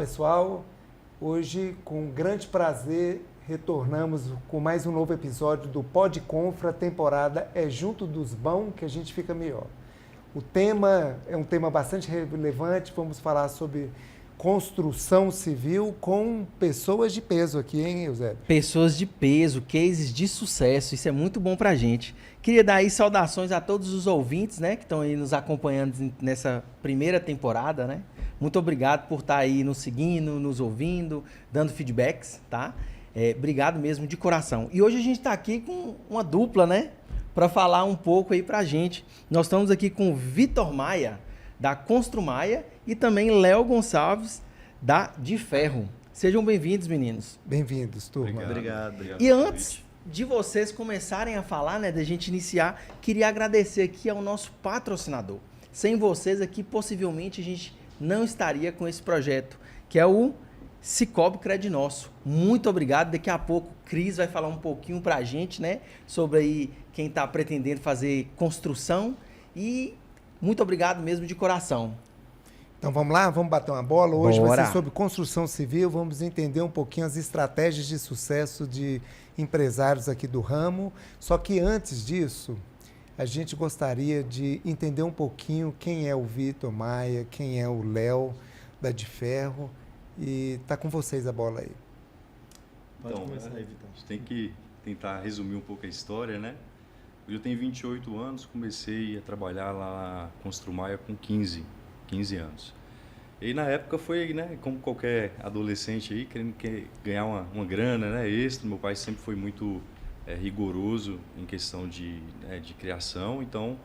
pessoal. Hoje, com grande prazer, retornamos com mais um novo episódio do Pod Confra, temporada É Junto dos Bons que a gente fica melhor. O tema é um tema bastante relevante, vamos falar sobre construção civil com pessoas de peso aqui, hein, Eusébio? Pessoas de peso, cases de sucesso, isso é muito bom pra gente. Queria dar aí saudações a todos os ouvintes, né, que estão aí nos acompanhando nessa primeira temporada, né? Muito obrigado por estar aí nos seguindo, nos ouvindo, dando feedbacks, tá? Obrigado mesmo de coração. E hoje a gente está aqui com uma dupla, né, para falar um pouco aí pra gente. Nós estamos aqui com o Vitor Maia, da Construmaia, e também Léo Gonçalves, da De Ferro. Sejam bem-vindos, meninos. Bem-vindos, turma. Obrigado. E antes de vocês começarem a falar, né, da gente iniciar, queria agradecer aqui ao nosso patrocinador. Sem vocês aqui, possivelmente, a gente não estaria com esse projeto, que é o Cicobi Crednosso. Muito obrigado. Daqui a pouco o Cris vai falar um pouquinho pra gente, né, sobre aí quem está pretendendo fazer construção, e muito obrigado mesmo de coração. Então vamos lá, vamos bater uma bola. Hoje Bora. vai ser sobre construção civil, vamos entender um pouquinho as estratégias de sucesso de empresários aqui do ramo. Só que antes disso, a gente gostaria de entender um pouquinho quem é o Vitor Maia, quem é o Léo da De Ferro, e tá com vocês a bola aí. Então, a gente tem que tentar resumir um pouco a história, né? Eu tenho 28 anos, comecei a trabalhar lá na Construmaia com 15 anos. E na época foi, né, como qualquer adolescente aí, querendo ganhar uma grana, né, extra. Meu pai sempre foi muito rigoroso em questão de criação, então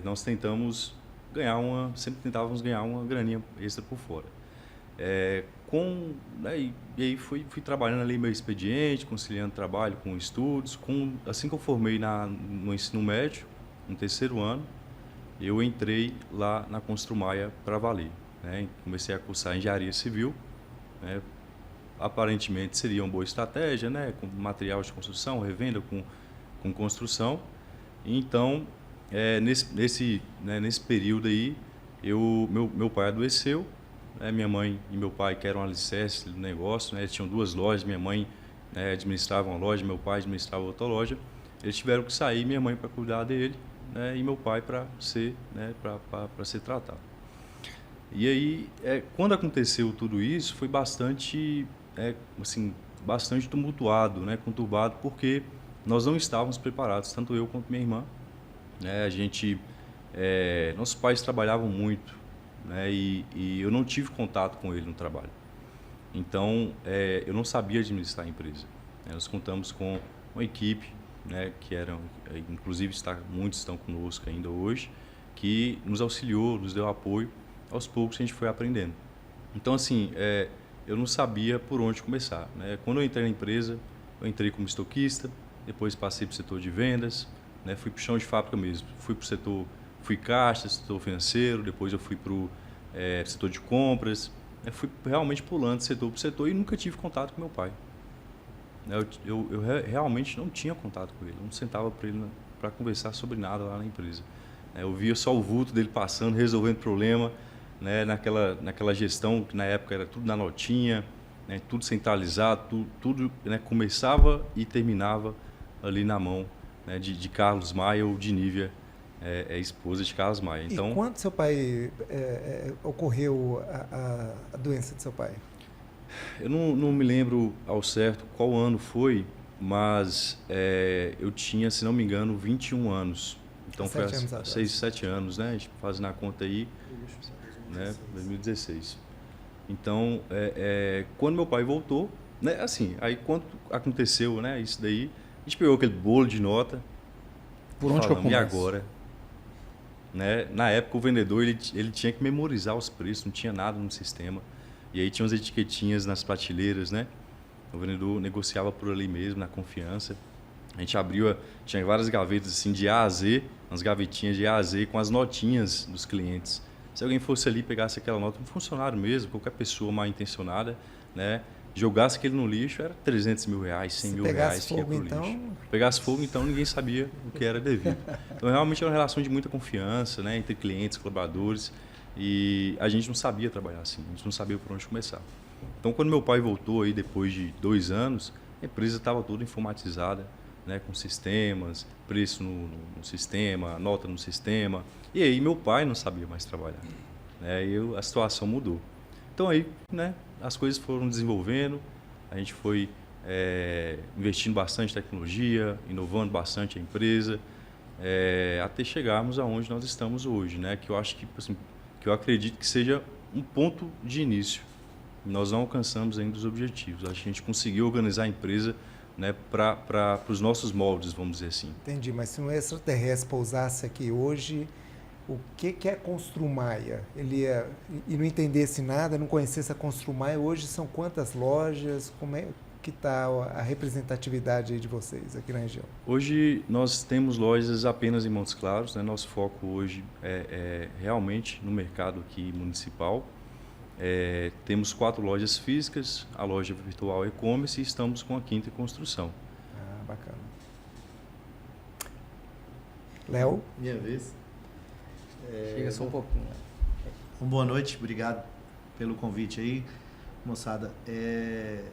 nós sempre tentávamos ganhar uma graninha extra por fora. E aí fui trabalhando ali meu expediente, conciliando trabalho com estudos. Assim que eu formei no ensino médio, no terceiro ano, eu entrei lá na Construmaia para valer, né? Comecei a cursar engenharia civil, né? Aparentemente seria uma boa estratégia, né? Com material de construção, revenda com construção. Então, nesse período aí, meu pai adoeceu. Minha mãe e meu pai, que eram alicerces do negócio, né? Eles tinham duas lojas, minha mãe administrava uma loja, meu pai administrava outra loja. Eles tiveram que sair, minha mãe para cuidar dele, né? E meu pai para ser tratado. E aí, quando aconteceu tudo isso, foi bastante tumultuado, né? Conturbado, porque nós não estávamos preparados, tanto eu quanto minha irmã, né? Nossos pais trabalhavam muito, né? E eu não tive contato com ele no trabalho. Então, eu não sabia administrar a empresa. Nós contamos com uma equipe, né, que inclusive muitos estão conosco ainda hoje, que nos auxiliou, nos deu apoio. Aos poucos a gente foi aprendendo. Então, assim, eu não sabia por onde começar, né? Quando eu entrei na empresa, eu entrei como estoquista, depois passei para o setor de vendas, né? Fui para o chão de fábrica mesmo. Fui caixa, setor financeiro, depois eu fui para o setor de compras. Fui realmente pulando de setor para setor e nunca tive contato com meu pai. Eu realmente não tinha contato com ele, não sentava para conversar sobre nada lá na empresa. Eu via só o vulto dele passando, resolvendo problema, né, naquela gestão que na época era tudo na notinha, né, tudo centralizado, tudo né, começava e terminava ali na mão, né, de Carlos Maia ou de Nívia, esposa de Carlos Maia. Então, e quando seu pai ocorreu a doença de seu pai? Eu não me lembro ao certo qual ano foi, mas eu tinha, se não me engano, 21 anos. Então foi há 6, 7 anos, né? A gente faz na conta aí, né? 2016. Então, quando meu pai voltou, né? Assim, aí quando aconteceu, né? Isso daí, a gente pegou aquele bolo de nota. Por onde que eu começo? E agora? Né? Na época, o vendedor ele tinha que memorizar os preços, não tinha nada no sistema. E aí tinha umas etiquetinhas nas prateleiras, né? O vendedor negociava por ali mesmo, na confiança. A gente abriu, tinha várias gavetas assim de A a Z, umas gavetinhas de A a Z com as notinhas dos clientes. Se alguém fosse ali e pegasse aquela nota, um funcionário mesmo, qualquer pessoa mal intencionada, né? Jogasse aquele no lixo, era 300 mil reais, 100 mil reais que ia pro lixo. Pegasse fogo, então ninguém sabia o que era devido. Então realmente era uma relação de muita confiança, né? Entre clientes, colaboradores. E a gente não sabia trabalhar assim, a gente não sabia por onde começar. Então, quando meu pai voltou aí depois de 2 anos, a empresa estava toda informatizada, né, com sistemas, preço no sistema, nota no sistema. E aí meu pai não sabia mais trabalhar, né, e a situação mudou. Então aí, né, as coisas foram desenvolvendo, a gente foi investindo bastante em tecnologia, inovando bastante a empresa, até chegarmos aonde nós estamos hoje, né, que eu acho que, assim, que eu acredito que seja um ponto de início. Nós não alcançamos ainda os objetivos. A gente conseguiu organizar a empresa, né, para os nossos moldes, vamos dizer assim. Entendi, mas se um extraterrestre pousasse aqui hoje, o que é Construmaia? Ele e não entendesse nada, não conhecesse a Construmaia, hoje são quantas lojas? Como é que está a representatividade aí de vocês aqui na região? Hoje nós temos lojas apenas em Montes Claros, né? Nosso foco hoje é realmente no mercado aqui municipal. Temos 4 lojas físicas, a loja virtual e-commerce e estamos com a 5ª em construção. Ah, bacana. Léo? Minha vez. Chega só um pouquinho. Boa noite, obrigado pelo convite aí, moçada.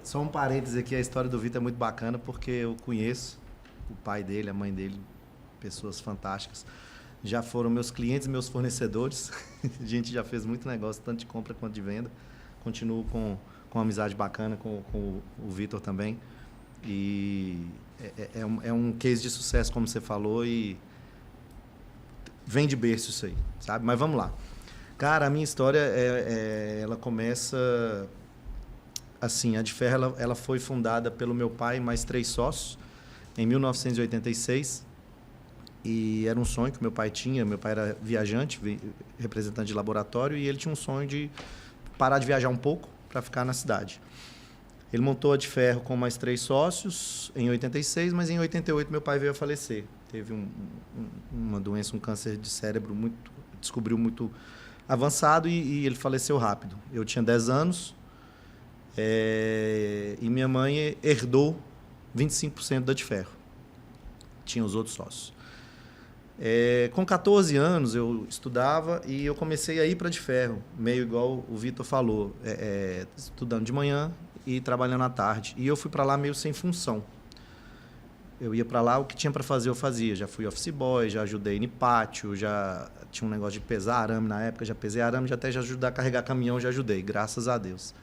Só um parênteses aqui, a história do Vitor é muito bacana porque eu conheço o pai dele, a mãe dele, pessoas fantásticas. Já foram meus clientes e meus fornecedores. A gente já fez muito negócio, tanto de compra quanto de venda. Continuo com uma amizade bacana com o Vitor também. E é um case de sucesso, como você falou, e vem de berço isso aí, sabe? Mas vamos lá. Cara, a minha história, ela começa assim, a de Ferro, ela foi fundada pelo meu pai e mais 3 sócios, em 1986. E era um sonho que meu pai tinha. Meu pai era viajante, representante de laboratório, e ele tinha um sonho de parar de viajar um pouco para ficar na cidade. Ele montou a de Ferro com mais 3 sócios em 86, mas em 88 meu pai veio a falecer. Teve uma doença, um câncer de cérebro descobriu muito avançado, e ele faleceu rápido. Eu tinha 10 anos e minha mãe herdou 25% da de Ferro. Tinha os outros sócios. Com 14 anos eu estudava e eu comecei a ir para de Ferro, meio igual o Vitor falou, estudando de manhã e trabalhando à tarde. E eu fui para lá meio sem função. Eu ia para lá, o que tinha para fazer eu fazia. Já fui office boy, já ajudei no pátio, já tinha um negócio de pesar arame na época, já pesei arame, já ajudar a carregar caminhão, já ajudei, graças a Deus.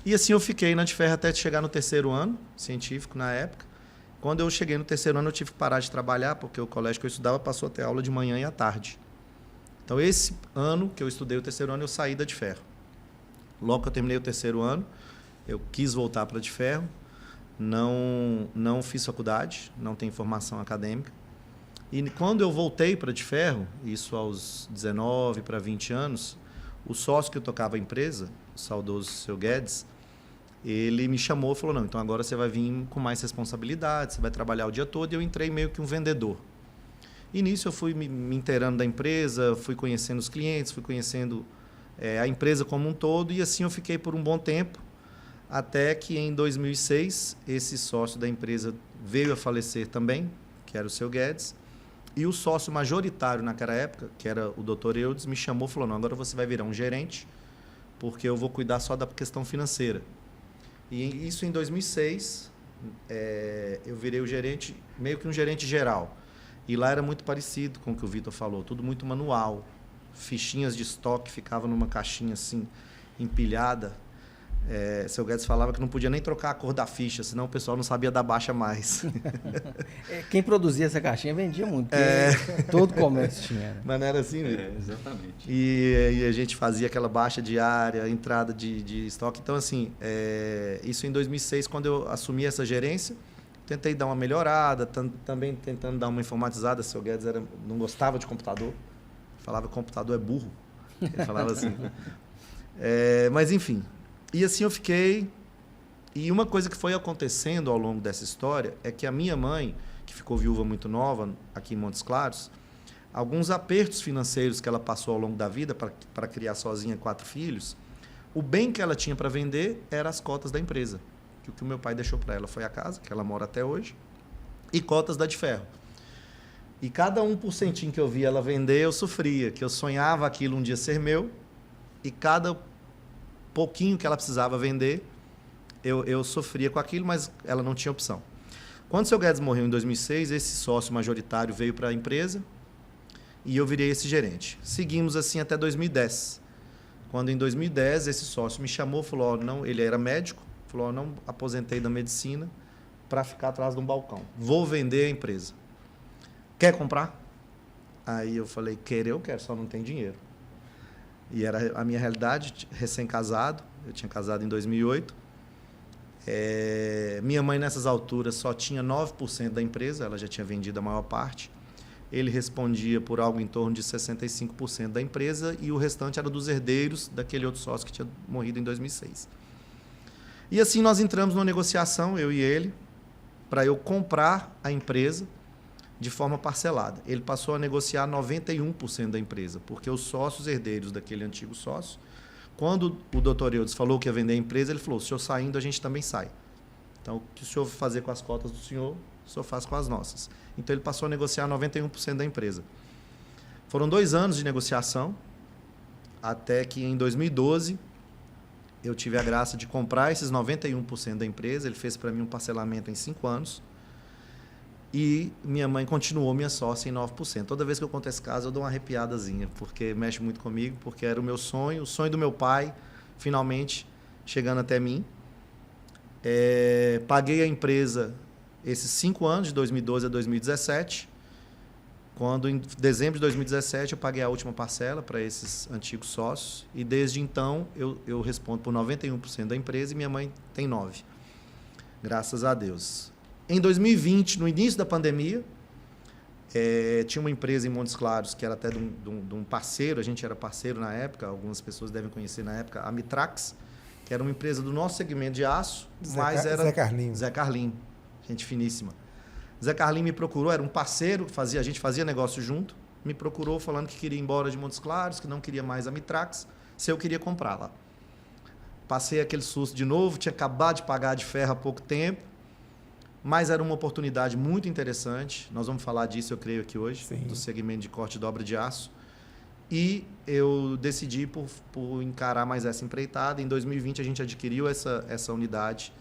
E assim eu fiquei na de Ferro até chegar no 3º ano, científico na época. Quando eu cheguei no 3º ano, eu tive que parar de trabalhar, porque o colégio que eu estudava passou a ter aula de manhã e à tarde. Então, esse ano que eu estudei o 3º ano, eu saí da de Ferro. Logo que eu terminei o 3º ano, eu quis voltar para a de Ferro, não fiz faculdade, não tenho formação acadêmica. E quando eu voltei para a de Ferro, isso aos 19 para 20 anos, o sócio que eu tocava a empresa, o saudoso seu Guedes, ele me chamou e falou, não, então agora você vai vir com mais responsabilidade, você vai trabalhar o dia todo. E eu entrei meio que um vendedor. E nisso eu fui me inteirando da empresa, fui conhecendo os clientes, fui conhecendo a empresa como um todo, e assim eu fiquei por um bom tempo, até que em 2006 esse sócio da empresa veio a falecer também, que era o seu Guedes, e o sócio majoritário naquela época, que era o Dr. Eudes, me chamou e falou, não, agora você vai virar um gerente, porque eu vou cuidar só da questão financeira. E isso em 2006, eu virei o gerente, meio que um gerente geral. E lá era muito parecido com o que o Vitor falou, tudo muito manual. Fichinhas de estoque ficavam numa caixinha assim, empilhada. Seu Guedes falava que não podia nem trocar a cor da ficha, senão o pessoal não sabia dar baixa mais. Quem produzia essa caixinha vendia muito, todo comércio tinha. Né? Mas não era assim, né? Exatamente. E a gente fazia aquela baixa diária, entrada de estoque. Então, assim, isso em 2006, quando eu assumi essa gerência, tentei dar uma melhorada, também tentando dar uma informatizada. Seu Guedes não gostava de computador, falava que computador é burro. Ele falava assim. Mas, enfim... E assim eu fiquei. E uma coisa que foi acontecendo ao longo dessa história é que a minha mãe, que ficou viúva muito nova aqui em Montes Claros, alguns apertos financeiros que ela passou ao longo da vida para criar sozinha 4 filhos, o bem que ela tinha para vender eram as cotas da empresa. Que o que o meu pai deixou para ela foi a casa, que ela mora até hoje, e cotas da de Ferro. E cada 1% que eu via ela vender, eu sofria, que eu sonhava aquilo um dia ser meu, e cada pouquinho que ela precisava vender, eu sofria com aquilo, mas ela não tinha opção. Quando o seu Guedes morreu em 2006, esse sócio majoritário veio para a empresa e eu virei esse gerente. Seguimos assim até 2010. Quando em 2010 esse sócio me chamou, falou, ó, não, ele era médico, falou, ó, não aposentei da medicina para ficar atrás de um balcão. Vou vender a empresa. Quer comprar? Aí eu falei, querer eu quero, só não tem dinheiro. E era a minha realidade, recém-casado, eu tinha casado em 2008. Minha mãe, nessas alturas, só tinha 9% da empresa, ela já tinha vendido a maior parte. Ele respondia por algo em torno de 65% da empresa e o restante era dos herdeiros daquele outro sócio que tinha morrido em 2006. E assim nós entramos numa negociação, eu e ele, para eu comprar a empresa de forma parcelada. Ele passou a negociar 91% da empresa, porque os sócios herdeiros daquele antigo sócio, quando o doutor Eudes falou que ia vender a empresa, ele falou, o senhor saindo, a gente também sai. Então, o que o senhor fazer com as cotas do senhor, o senhor faz com as nossas. Então, ele passou a negociar 91% da empresa. Foram 2 anos de negociação, até que em 2012, eu tive a graça de comprar esses 91% da empresa. Ele fez para mim um parcelamento em 5 anos. E minha mãe continuou minha sócia em 9%. Toda vez que eu conto esse caso, eu dou uma arrepiadazinha, porque mexe muito comigo, porque era o sonho do meu pai, finalmente chegando até mim. Paguei a empresa esses 5 anos, de 2012 a 2017. Quando, em dezembro de 2017, eu paguei a última parcela para esses antigos sócios. E desde então, eu respondo por 91% da empresa e minha mãe tem 9%. Graças a Deus. Em 2020, no início da pandemia, tinha uma empresa em Montes Claros, que era até de um parceiro, a gente era parceiro na época, algumas pessoas devem conhecer na época, a Mitrax, que era uma empresa do nosso segmento de aço, mas era... Zé Carlinho, gente finíssima. Zé Carlinho me procurou, era um parceiro, a gente fazia negócio junto, me procurou falando que queria ir embora de Montes Claros, que não queria mais a Mitrax, se eu queria comprar lá. Passei aquele susto de novo, tinha acabado de pagar de ferro há pouco tempo, mas era uma oportunidade muito interessante. Nós vamos falar disso, eu creio, aqui hoje, Sim. do segmento de corte e dobra de aço. E eu decidi por encarar mais essa empreitada. Em 2020, a gente adquiriu essa unidade,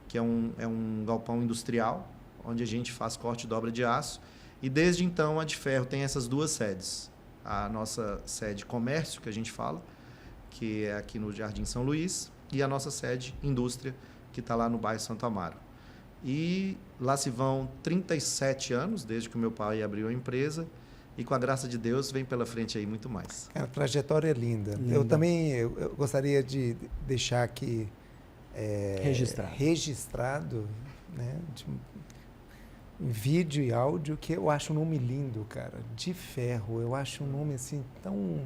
que é um galpão industrial, onde a gente faz corte e dobra de aço. E desde então, a de ferro tem essas 2 sedes. A nossa sede comércio, que a gente fala, que é aqui no Jardim São Luís, e a nossa sede indústria, que está lá no bairro Santo Amaro. E lá se vão 37 anos, desde que o meu pai abriu a empresa, e com a graça de Deus vem pela frente aí muito mais. A trajetória é linda. Eu também eu gostaria de deixar aqui registrado, né, em vídeo e áudio, que eu acho um nome lindo, cara, de ferro. Eu acho um nome assim tão...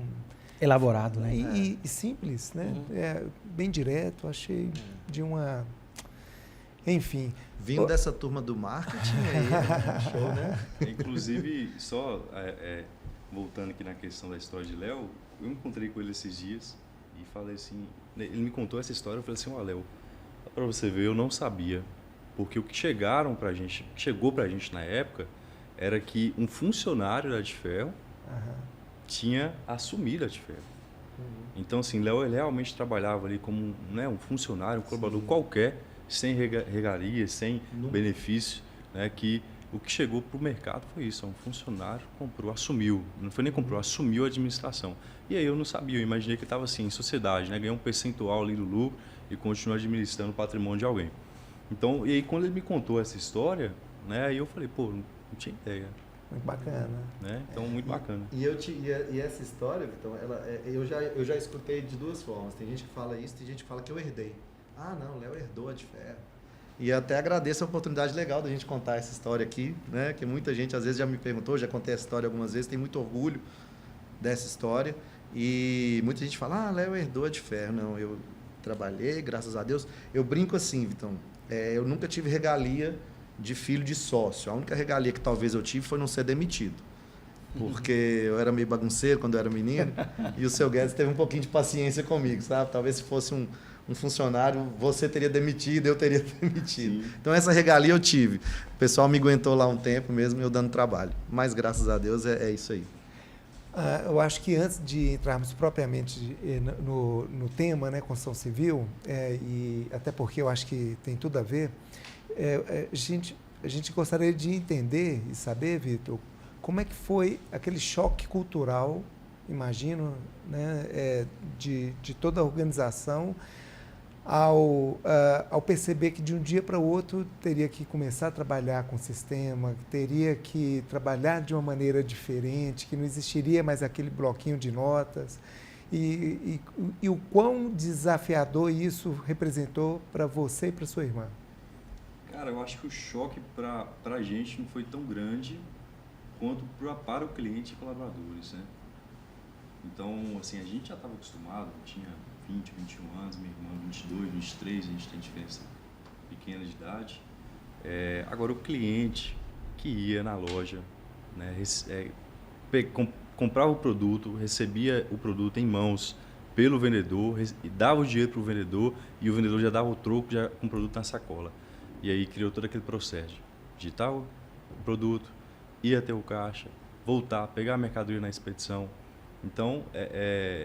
elaborado, né? E simples, né? Bem direto, achei de uma... Enfim. Vindo dessa turma do marketing aí, show, né? Inclusive, só voltando aqui na questão da história de Léo, eu encontrei com ele esses dias e falei assim, ele me contou essa história, eu falei assim, ó, Léo, para você ver, eu não sabia, porque o que chegou pra gente na época era que um funcionário da de ferro tinha assumido a de ferro. Então, assim, Léo ele realmente trabalhava ali como um funcionário, um colaborador qualquer, sem regalias, sem benefício, né? Que o que chegou para o mercado foi isso, um funcionário comprou, assumiu, não foi nem comprou, assumiu a administração. E aí eu não sabia, eu imaginei que estava assim, em sociedade, né? Ganhou um percentual ali do lucro e continuou administrando o patrimônio de alguém. Então, e aí quando ele me contou essa história, né? Aí eu falei, pô, não tinha ideia. Muito bacana. Né? Então, muito bacana. E essa história, Vitão, eu já escutei de 2 formas. Tem gente que fala isso, tem gente que fala que eu herdei. Ah, não, Léo herdou a de ferro. E até agradeço a oportunidade legal da gente contar essa história aqui, né? Que muita gente às vezes já me perguntou, já contei essa história algumas vezes, tem muito orgulho dessa história. E muita gente fala, Léo herdou a de ferro. Não, eu trabalhei, graças a Deus. Eu brinco assim, Vitão, eu nunca tive regalia de filho de sócio. A única regalia que talvez eu tive foi não ser demitido. Porque eu era meio bagunceiro quando eu era menino e o seu Guedes teve um pouquinho de paciência comigo, sabe? Talvez se fosse um funcionário, você teria demitido, eu teria demitido. Sim. Então, essa regalia eu tive. O pessoal me aguentou lá um tempo mesmo, eu dando trabalho. Mas, graças a Deus, é isso aí. Eu acho que antes de entrarmos propriamente no tema, né, construção civil, e até porque eu acho que tem tudo a ver, a gente gostaria de entender e saber, Vitor, como é que foi aquele choque cultural, imagino, né, de toda a organização, ao perceber que de um dia para o outro teria que começar a trabalhar com o sistema, teria que trabalhar de uma maneira diferente, que não existiria mais aquele bloquinho de notas, e o quão desafiador isso representou para você e para sua irmã? Cara, eu acho que o choque para a gente não foi tão grande quanto para o cliente e colaboradores, né? Então, assim, a gente já estava acostumado, tinha 20, 21 anos, minha irmã 22, 23, a gente tem diferença pequena de idade. Agora, o cliente que ia na loja, né, comprava o produto, recebia o produto em mãos pelo vendedor, e dava o dinheiro para o vendedor, e o vendedor já dava o troco já com o produto na sacola. E aí criou todo aquele processo. Digitar o produto, ir até o caixa, voltar, pegar a mercadoria na expedição. Então,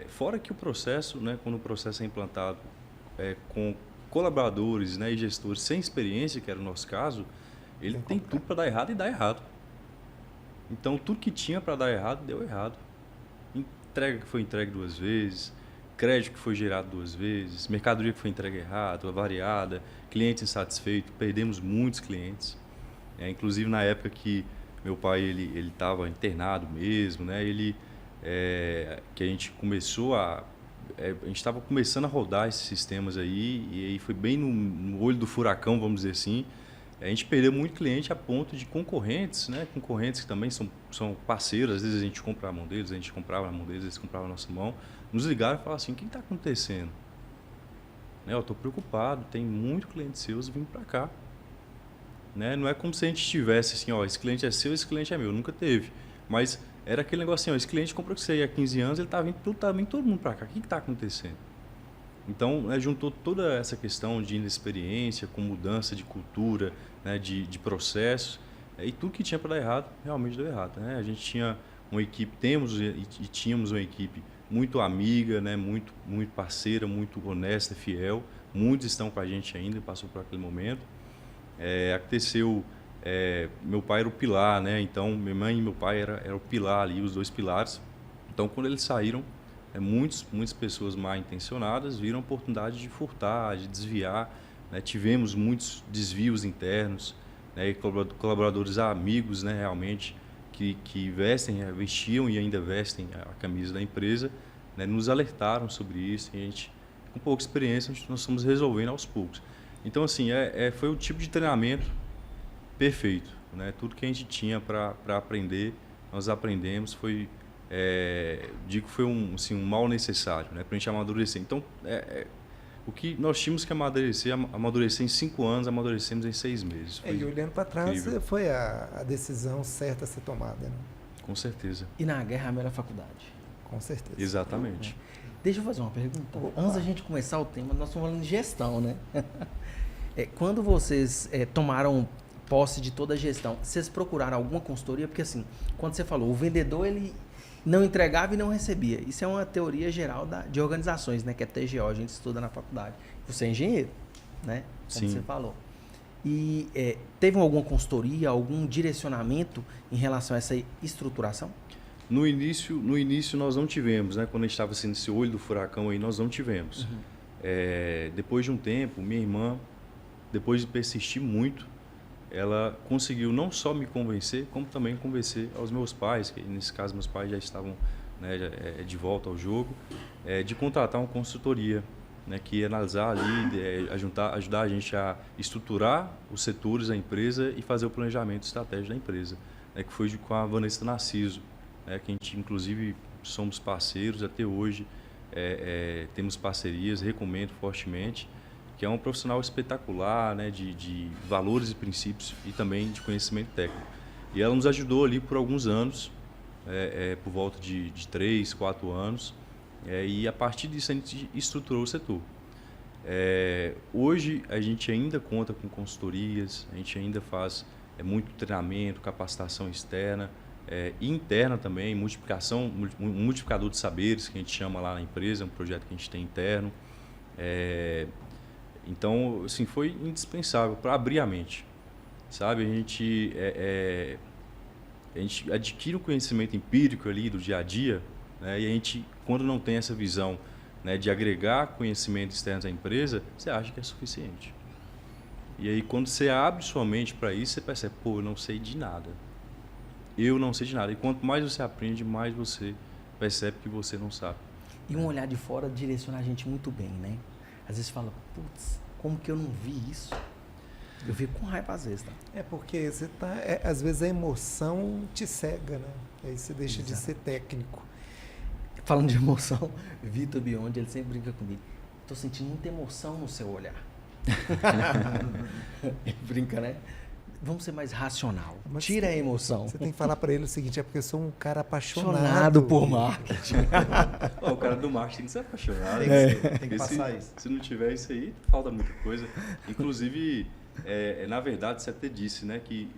fora que o processo, né, quando o processo é implantado com colaboradores, né, e gestores sem experiência, que era o nosso caso, ele tem tudo para dar errado e dá errado. Então, tudo que tinha para dar errado, deu errado. Entrega que foi entregue 2 vezes, crédito que foi gerado 2 vezes, mercadoria que foi entregue errado, avariada, cliente insatisfeito, perdemos muitos clientes. Inclusive, na época que meu pai ele estava internado mesmo, né, que a gente começou a gente estava começando a rodar esses sistemas aí, e aí foi bem no olho do furacão, vamos dizer assim. A gente perdeu muito cliente a ponto de concorrentes, né? Concorrentes que também são parceiros, às vezes a gente compra a mão deles, a gente comprava na mão deles, eles compravam a nossa mão, nos ligaram e falaram assim: o que está acontecendo? Eu estou preocupado, tem muito cliente seus vindo para cá. Né? Não é como se a gente tivesse assim, ó, esse cliente é seu, esse cliente é meu, nunca teve. Mas era aquele negocinho, ó, esse cliente comprou com você há 15 anos, ele está vindo todo mundo para cá, o que está acontecendo? Então, juntou toda essa questão de inexperiência, com mudança de cultura, né, de processos, e tudo que tinha para dar errado, realmente deu errado. Né? A gente tinha uma equipe, tínhamos uma equipe muito amiga, né, muito parceira, muito honesta, fiel. Muitos estão com a gente ainda, passou por aquele momento. Aconteceu, meu pai era o pilar, né? Então minha mãe e meu pai era o pilar ali, os 2 pilares. Então, quando eles saíram, muitas pessoas mal intencionadas viram a oportunidade de furtar, de desviar, né? Tivemos muitos desvios internos, né? E colaboradores amigos, né? Realmente que vestiam e ainda vestem a camisa da empresa, né? Nos alertaram sobre isso, e a gente, com pouca experiência, nós estamos resolvendo aos poucos. Então, assim, foi o tipo de treinamento perfeito, né? Tudo que a gente tinha para aprender, nós aprendemos. Digo que foi um mal necessário, né? Para a gente amadurecer. Então, o que nós tínhamos que amadurecer em 5 anos, amadurecemos em 6 meses. E olhando para trás, incrível. foi a decisão certa a ser tomada, né? Com certeza. E na guerra é a melhor faculdade. Com certeza. Exatamente. Deixa eu fazer uma pergunta. Antes da gente começar o tema, nós estamos falando de gestão, né? Quando vocês tomaram posse de toda a gestão, vocês procuraram alguma consultoria? Porque assim, quando você falou, o vendedor ele não entregava e não recebia. Isso é uma teoria geral de organizações, né? Que é TGO, a gente estuda na faculdade. Você é engenheiro, né? Como Sim. você falou. E teve alguma consultoria, algum direcionamento em relação a essa estruturação? No início nós não tivemos, né? Quando a gente estava assim, nesse olho do furacão aí, nós não tivemos. Uhum. Depois de um tempo, minha irmã, depois de persistir muito, ela conseguiu não só me convencer, como também convencer aos meus pais, que nesse caso meus pais já estavam, né, de volta ao jogo, de contratar uma consultoria, né, que ia analisar ali, ajudar a gente a estruturar os setores da empresa e fazer o planejamento estratégico da empresa, né, que foi com a Vanessa Narciso, né, que a gente inclusive somos parceiros até hoje, temos parcerias, recomendo fortemente, que é um profissional espetacular, né, de valores e princípios e também de conhecimento técnico. E ela nos ajudou ali por alguns anos, por volta de 3, 4 anos, e a partir disso a gente estruturou o setor. Hoje a gente ainda conta com consultorias, a gente ainda faz muito treinamento, capacitação externa e interna também, multiplicador de saberes que a gente chama lá na empresa, é um projeto que a gente tem interno. Então, assim, foi indispensável para abrir a mente, sabe? A gente adquire o conhecimento empírico ali do dia a dia, né? E a gente, quando não tem essa visão, né, de agregar conhecimento externo à empresa, você acha que é suficiente. E aí, quando você abre sua mente para isso, você percebe, pô, eu não sei de nada. Eu não sei de nada. E quanto mais você aprende, mais você percebe que você não sabe. E um olhar de fora direciona a gente muito bem, né? Às vezes fala, putz, como que eu não vi isso? Eu fico com raiva às vezes, tá? É porque você tá, às vezes a emoção te cega, né? Aí você deixa de ser técnico. Falando de emoção, Vitor Biondi, ele sempre brinca comigo. Tô sentindo muita emoção no seu olhar. Ele brinca, né? Vamos ser mais racional. Mas tira a emoção. Você tem que falar para ele o seguinte, é porque eu sou um cara apaixonado. Apaixonado por marketing. O cara do marketing tem que ser apaixonado. Tem que passar isso. Se não tiver isso aí, falta muita coisa. Inclusive, na verdade, você até disse, né, que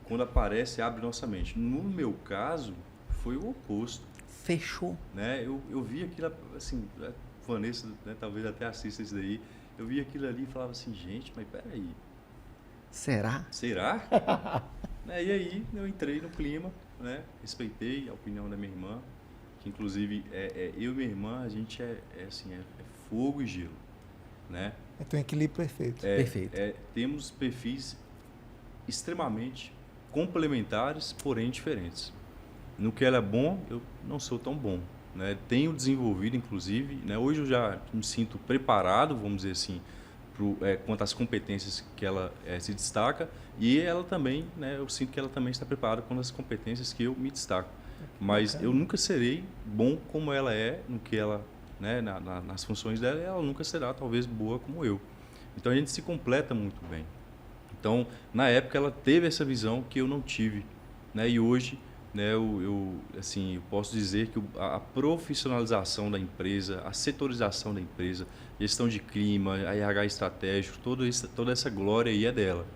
quando aparece, abre nossa mente. No meu caso, foi o oposto. Fechou. Né? Eu vi aquilo, assim, a Vanessa, né, talvez até assista isso daí, eu vi aquilo ali e falava assim, gente, mas peraí. Será? E aí eu entrei no clima, né? Respeitei a opinião da minha irmã, que inclusive eu e minha irmã, a gente é fogo e gelo, né? Então, equilíbrio perfeito. Perfeito. Temos perfis extremamente complementares, porém diferentes. No que ela é bom, eu não sou tão bom, né? Tenho desenvolvido, inclusive, né? Hoje eu já me sinto preparado, vamos dizer assim, quanto às competências que ela se destaca, e ela também, né? Eu sinto que ela também está preparada quanto às competências que eu me destaco. Mas eu nunca serei bom como ela é, no que ela, né? Nas funções dela, ela nunca será talvez boa como eu. Então a gente se completa muito bem. Então, na época ela teve essa visão que eu não tive, né? E hoje, né, eu posso dizer que a profissionalização da empresa, a setorização da empresa, gestão de clima, a RH estratégico, toda essa glória aí é dela,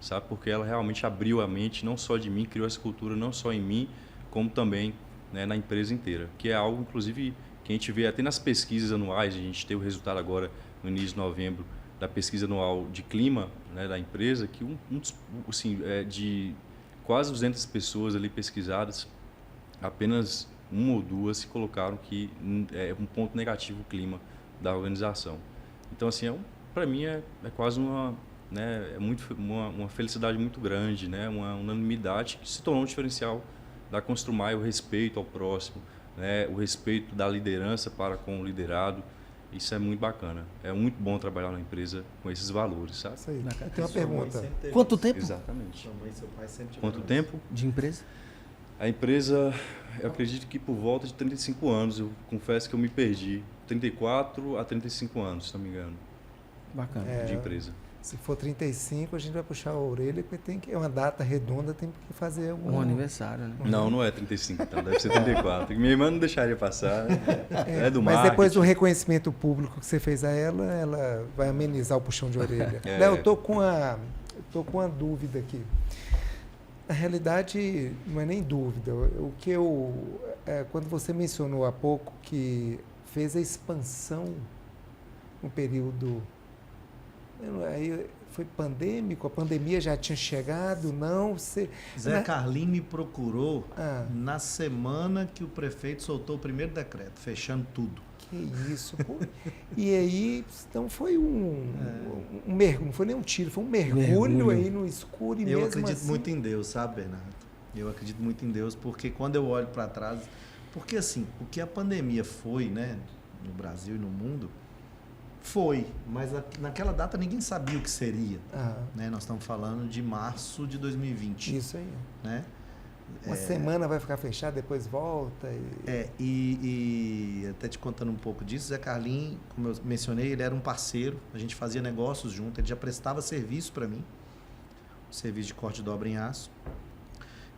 sabe? Porque ela realmente abriu a mente, não só de mim, criou essa cultura não só em mim, como também, né, na empresa inteira, que é algo, inclusive, que a gente vê até nas pesquisas anuais. A gente teve o resultado agora, no início de novembro, da pesquisa anual de clima, né, da empresa, que de quase 200 pessoas ali pesquisadas, apenas uma ou duas se colocaram que é um ponto negativo o clima da organização. Então, assim, para mim é quase uma felicidade muito grande, né? Uma unanimidade que se tornou um diferencial da Construmae, o respeito ao próximo, né? O respeito da liderança para com o liderado. Isso é muito bacana. É muito bom trabalhar na empresa com esses valores, sabe? Isso aí. Eu tenho uma pergunta. Quanto tempo? Exatamente. Sua mãe e seu pai sempre tiveram Quanto isso. tempo? De empresa? A empresa, eu acredito que por volta de 35 anos. Eu confesso que eu me perdi. 34 a 35 anos, se não me engano, Bacana. de empresa. Se for 35, a gente vai puxar a orelha, porque é uma data redonda, tem que fazer Um aniversário, né? Não é 35, então, deve ser 34. Minha irmã não deixaria passar. É do Mas marketing. depois do reconhecimento público que você fez a ela vai amenizar o puxão de orelha. É. Léo, eu tô com uma dúvida aqui. Na realidade, não é nem dúvida. Quando você mencionou há pouco que fez a expansão no período... Aí foi pandêmico, a pandemia já tinha chegado, não? Zé Carlim me procurou na semana que o prefeito soltou o primeiro decreto, fechando tudo. Que isso, pô. E aí, então foi um mergulho, não foi nem um tiro, foi um mergulho aí no escuro e eu mesmo acredito assim... muito em Deus, sabe, Bernardo? Eu acredito muito em Deus, porque quando eu olho para trás... Porque assim, o que a pandemia foi, né, no Brasil e no mundo... Foi, mas naquela data ninguém sabia o que seria. Né? Nós estamos falando de março de 2020. Isso aí. Né? Uma semana vai ficar fechada, depois volta. E até te contando um pouco disso, Zé Carlim, como eu mencionei, ele era um parceiro, a gente fazia negócios junto, ele já prestava serviço para mim, serviço de corte de dobra em aço.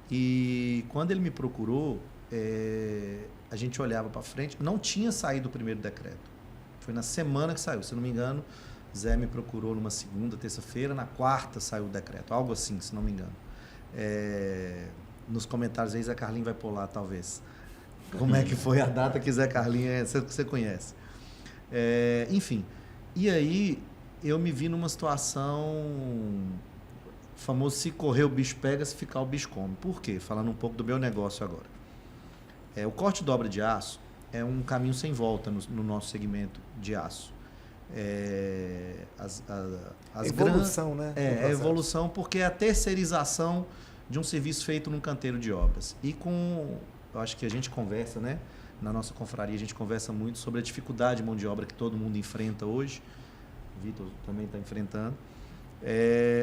E quando ele me procurou, a gente olhava para frente, não tinha saído o primeiro decreto. Foi na semana que saiu, se não me engano, Zé me procurou numa segunda, terça-feira, na quarta saiu o decreto, algo assim, se não me engano. Nos comentários aí, Zé Carlinho vai pular, talvez. Como é que foi a data que Zé Carlinho você conhece. Enfim, e aí eu me vi numa situação, famoso, se correr o bicho pega, se ficar o bicho come. Por quê? Falando um pouco do meu negócio agora. O corte e dobra de aço é um caminho sem volta no nosso segmento de aço. Evolução, né? A evolução, porque é a terceirização de um serviço feito num canteiro de obras. E eu acho que a gente conversa, né? Na nossa confraria, a gente conversa muito sobre a dificuldade de mão de obra que todo mundo enfrenta hoje. O Vitor também está enfrentando.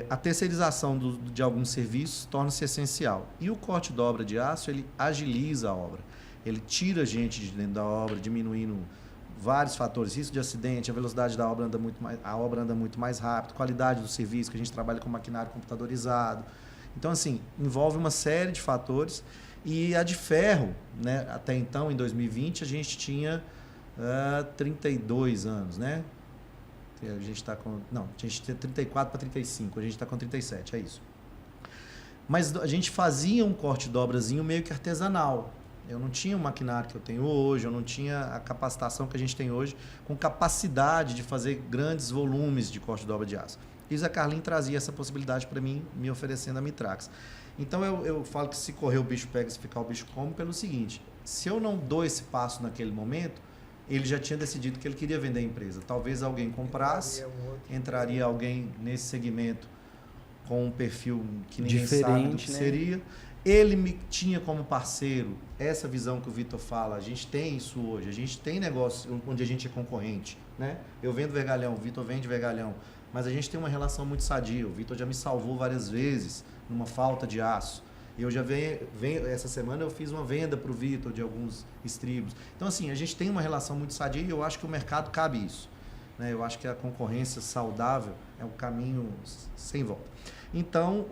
A terceirização de alguns serviços torna-se essencial. E o corte e dobra de aço, ele agiliza a obra. Ele tira a gente de dentro da obra, diminuindo vários fatores, risco de acidente, a velocidade da obra anda muito mais rápido, qualidade do serviço, que a gente trabalha com maquinário computadorizado. Então, assim, envolve uma série de fatores. E a de ferro, né, até então, em 2020, a gente tinha 32 anos, né? A gente está com... Não, a gente tinha 34 para 35, a gente está com 37, é isso. Mas a gente fazia um corte dobrazinho meio que artesanal. Eu não tinha o maquinário que eu tenho hoje, eu não tinha a capacitação que a gente tem hoje, com capacidade de fazer grandes volumes de corte dobra de aço. E o Zé Carlinho trazia essa possibilidade para mim, me oferecendo a Mitrax. Então eu falo que se correr o bicho pega, se ficar o bicho come, pelo seguinte: se eu não dou esse passo naquele momento, ele já tinha decidido que ele queria vender a empresa. Talvez alguém comprasse, entraria alguém nesse segmento com um perfil que ninguém sabe do que seria. Ele me tinha como parceiro essa visão que o Vitor fala. A gente tem isso hoje, a gente tem negócio onde a gente é concorrente, né? Eu vendo vergalhão, o Vitor vende vergalhão, mas a gente tem uma relação muito sadia. O Vitor já me salvou várias vezes numa falta de aço. Eu já essa semana eu fiz uma venda para o Vitor de alguns estribos. Então, assim, a gente tem uma relação muito sadia e eu acho que o mercado cabe isso, né? Eu acho que a concorrência saudável é um caminho sem volta. Então,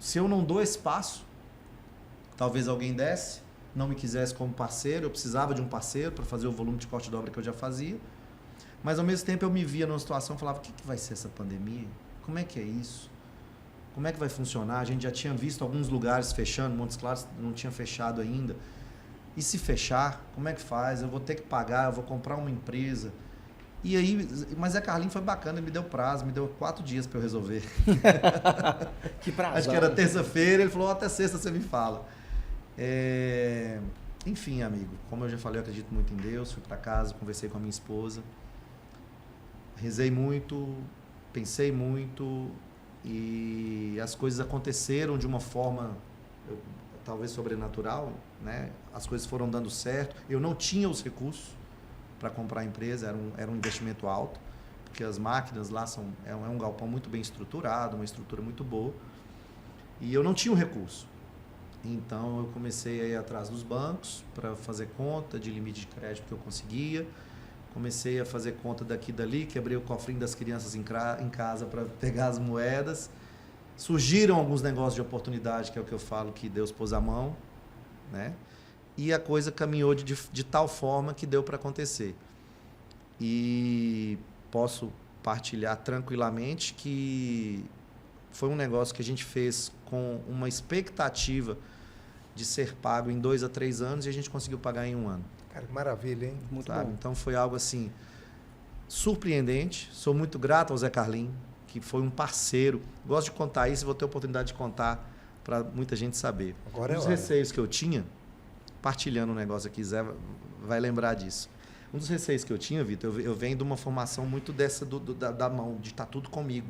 se eu não dou esse passo, talvez alguém desse, não me quisesse como parceiro, eu precisava de um parceiro para fazer o volume de corte de dobra que eu já fazia, mas ao mesmo tempo eu me via numa situação e falava: o que vai ser essa pandemia? Como é que é isso? Como é que vai funcionar? A gente já tinha visto alguns lugares fechando, Montes Claros não tinha fechado ainda. E se fechar, como é que faz? Eu vou ter que pagar, eu vou comprar uma empresa. E aí, mas Zé Carlinho foi bacana, ele me deu prazo, me deu 4 dias para eu resolver. Que prazo. Acho que era terça-feira, ele falou: até sexta você me fala. Enfim, amigo, como eu já falei, eu acredito muito em Deus. Fui para casa, conversei com a minha esposa, rezei muito, pensei muito, e as coisas aconteceram de uma forma talvez sobrenatural, né? As coisas foram dando certo. Eu não tinha os recursos para comprar a empresa, era um investimento alto, porque as máquinas lá é um galpão muito bem estruturado, uma estrutura muito boa, e eu não tinha o recurso. Então eu comecei a ir atrás dos bancos para fazer conta de limite de crédito que eu conseguia, comecei a fazer conta daqui e dali, quebrei o cofrinho das crianças em casa para pegar as moedas. Surgiram alguns negócios de oportunidade, que é o que eu falo, que Deus pôs a mão, né? E a coisa caminhou de tal forma que deu para acontecer. E posso partilhar tranquilamente que foi um negócio que a gente fez com uma expectativa de ser pago em 2 a 3 anos, e a gente conseguiu pagar em 1 ano. Cara, que maravilha, hein? Muito bom. Então foi algo assim surpreendente. Sou muito grato ao Zé Carlinho, que foi um parceiro. Gosto de contar isso e vou ter a oportunidade de contar para muita gente saber. Agora Um dos receios que eu tinha, partilhando um negócio aqui, Zé vai lembrar disso. Um dos receios que eu tinha, Vitor, eu venho de uma formação muito dessa da mão, de estar tudo comigo,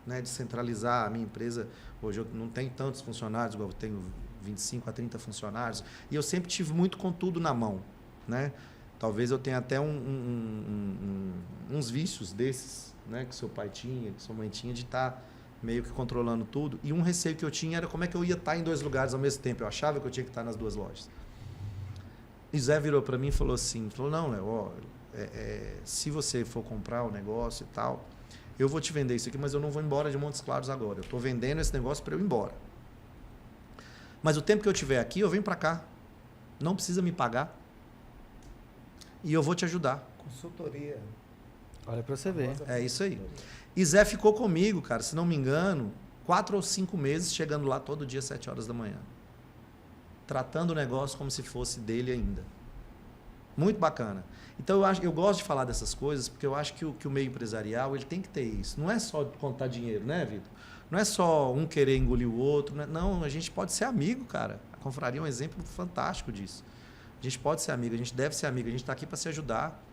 né? De centralizar a minha empresa. Hoje eu não tenho tantos funcionários, eu tenho 25 a 30 funcionários, e eu sempre tive muito com tudo na mão, né? Talvez eu tenha até uns vícios desses, né? Que seu pai tinha, que sua mãe tinha, de estar meio que controlando tudo. E um receio que eu tinha era como é que eu ia estar em 2 lugares ao mesmo tempo. Eu achava que eu tinha que estar nas 2 lojas. E Zé virou para mim e falou assim, não, Léo, se você for comprar o negócio e tal, eu vou te vender isso aqui, mas eu não vou embora de Montes Claros agora. Eu estou vendendo esse negócio para eu ir embora. Mas o tempo que eu estiver aqui, eu venho para cá. Não precisa me pagar. E eu vou te ajudar. Consultoria. Olha para você ver. É isso aí. E Zé ficou comigo, cara, se não me engano, 4 ou 5 meses, chegando lá todo dia às 7 horas da manhã. Tratando o negócio como se fosse dele ainda. Muito bacana. Então eu gosto de falar dessas coisas porque eu acho que o meio empresarial ele tem que ter isso. Não é só contar dinheiro, né, Vitor? Não é só um querer engolir o outro. Não, a gente pode ser amigo, cara. A confraria é um exemplo fantástico disso. A gente pode ser amigo, a gente deve ser amigo, a gente está aqui para se ajudar.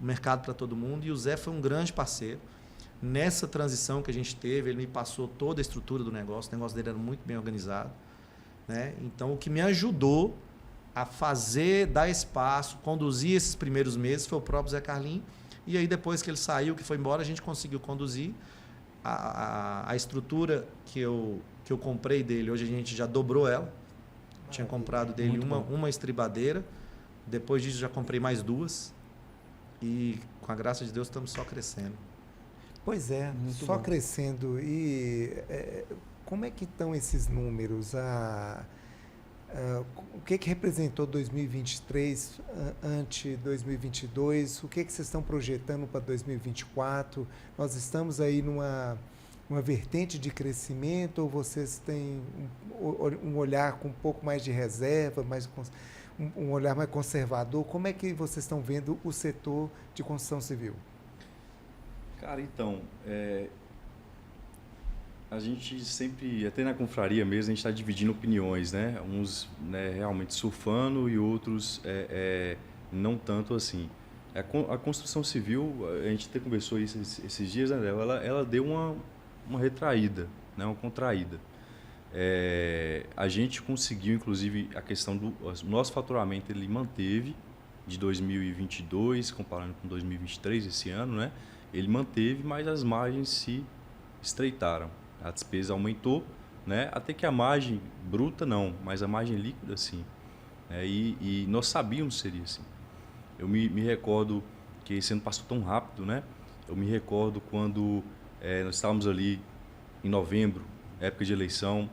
O mercado para todo mundo. E o Zé foi um grande parceiro. Nessa transição que a gente teve, ele me passou toda a estrutura do negócio. O negócio dele era muito bem organizado, né? Então, o que me ajudou a fazer, dar espaço, conduzir esses primeiros meses foi o próprio Zé Carlinhos. E aí, depois que ele saiu, que foi embora, a gente conseguiu conduzir a estrutura que eu comprei dele. Hoje a gente já dobrou ela. Tinha comprado dele uma estribadeira. Depois disso, já comprei mais 2. E, com a graça de Deus, estamos só crescendo. Pois é, Muito só bom. crescendo. E como é que estão esses números? O que representou 2023 ante 2022? O que vocês estão projetando para 2024? Nós estamos aí numa vertente de crescimento ou vocês têm um olhar com um pouco mais de reserva, um olhar mais conservador? Como é que vocês estão vendo o setor de construção civil? Cara, então, a gente sempre, até na confraria mesmo, a gente está dividindo opiniões, né? Uns, né, realmente surfando e outros não tanto assim. A construção civil, a gente até conversou isso esses dias, né? Ela deu uma retraída, né? Uma contraída. A gente conseguiu, inclusive, a questão do nosso faturamento, ele manteve de 2022, comparando com 2023, esse ano, né? Ele manteve, mas as margens se estreitaram. A despesa aumentou, né? Até que a margem bruta não, mas a margem líquida sim. E nós sabíamos que seria assim. Eu me recordo que esse ano passou tão rápido, né? Eu me recordo quando nós estávamos ali em novembro, época de eleição,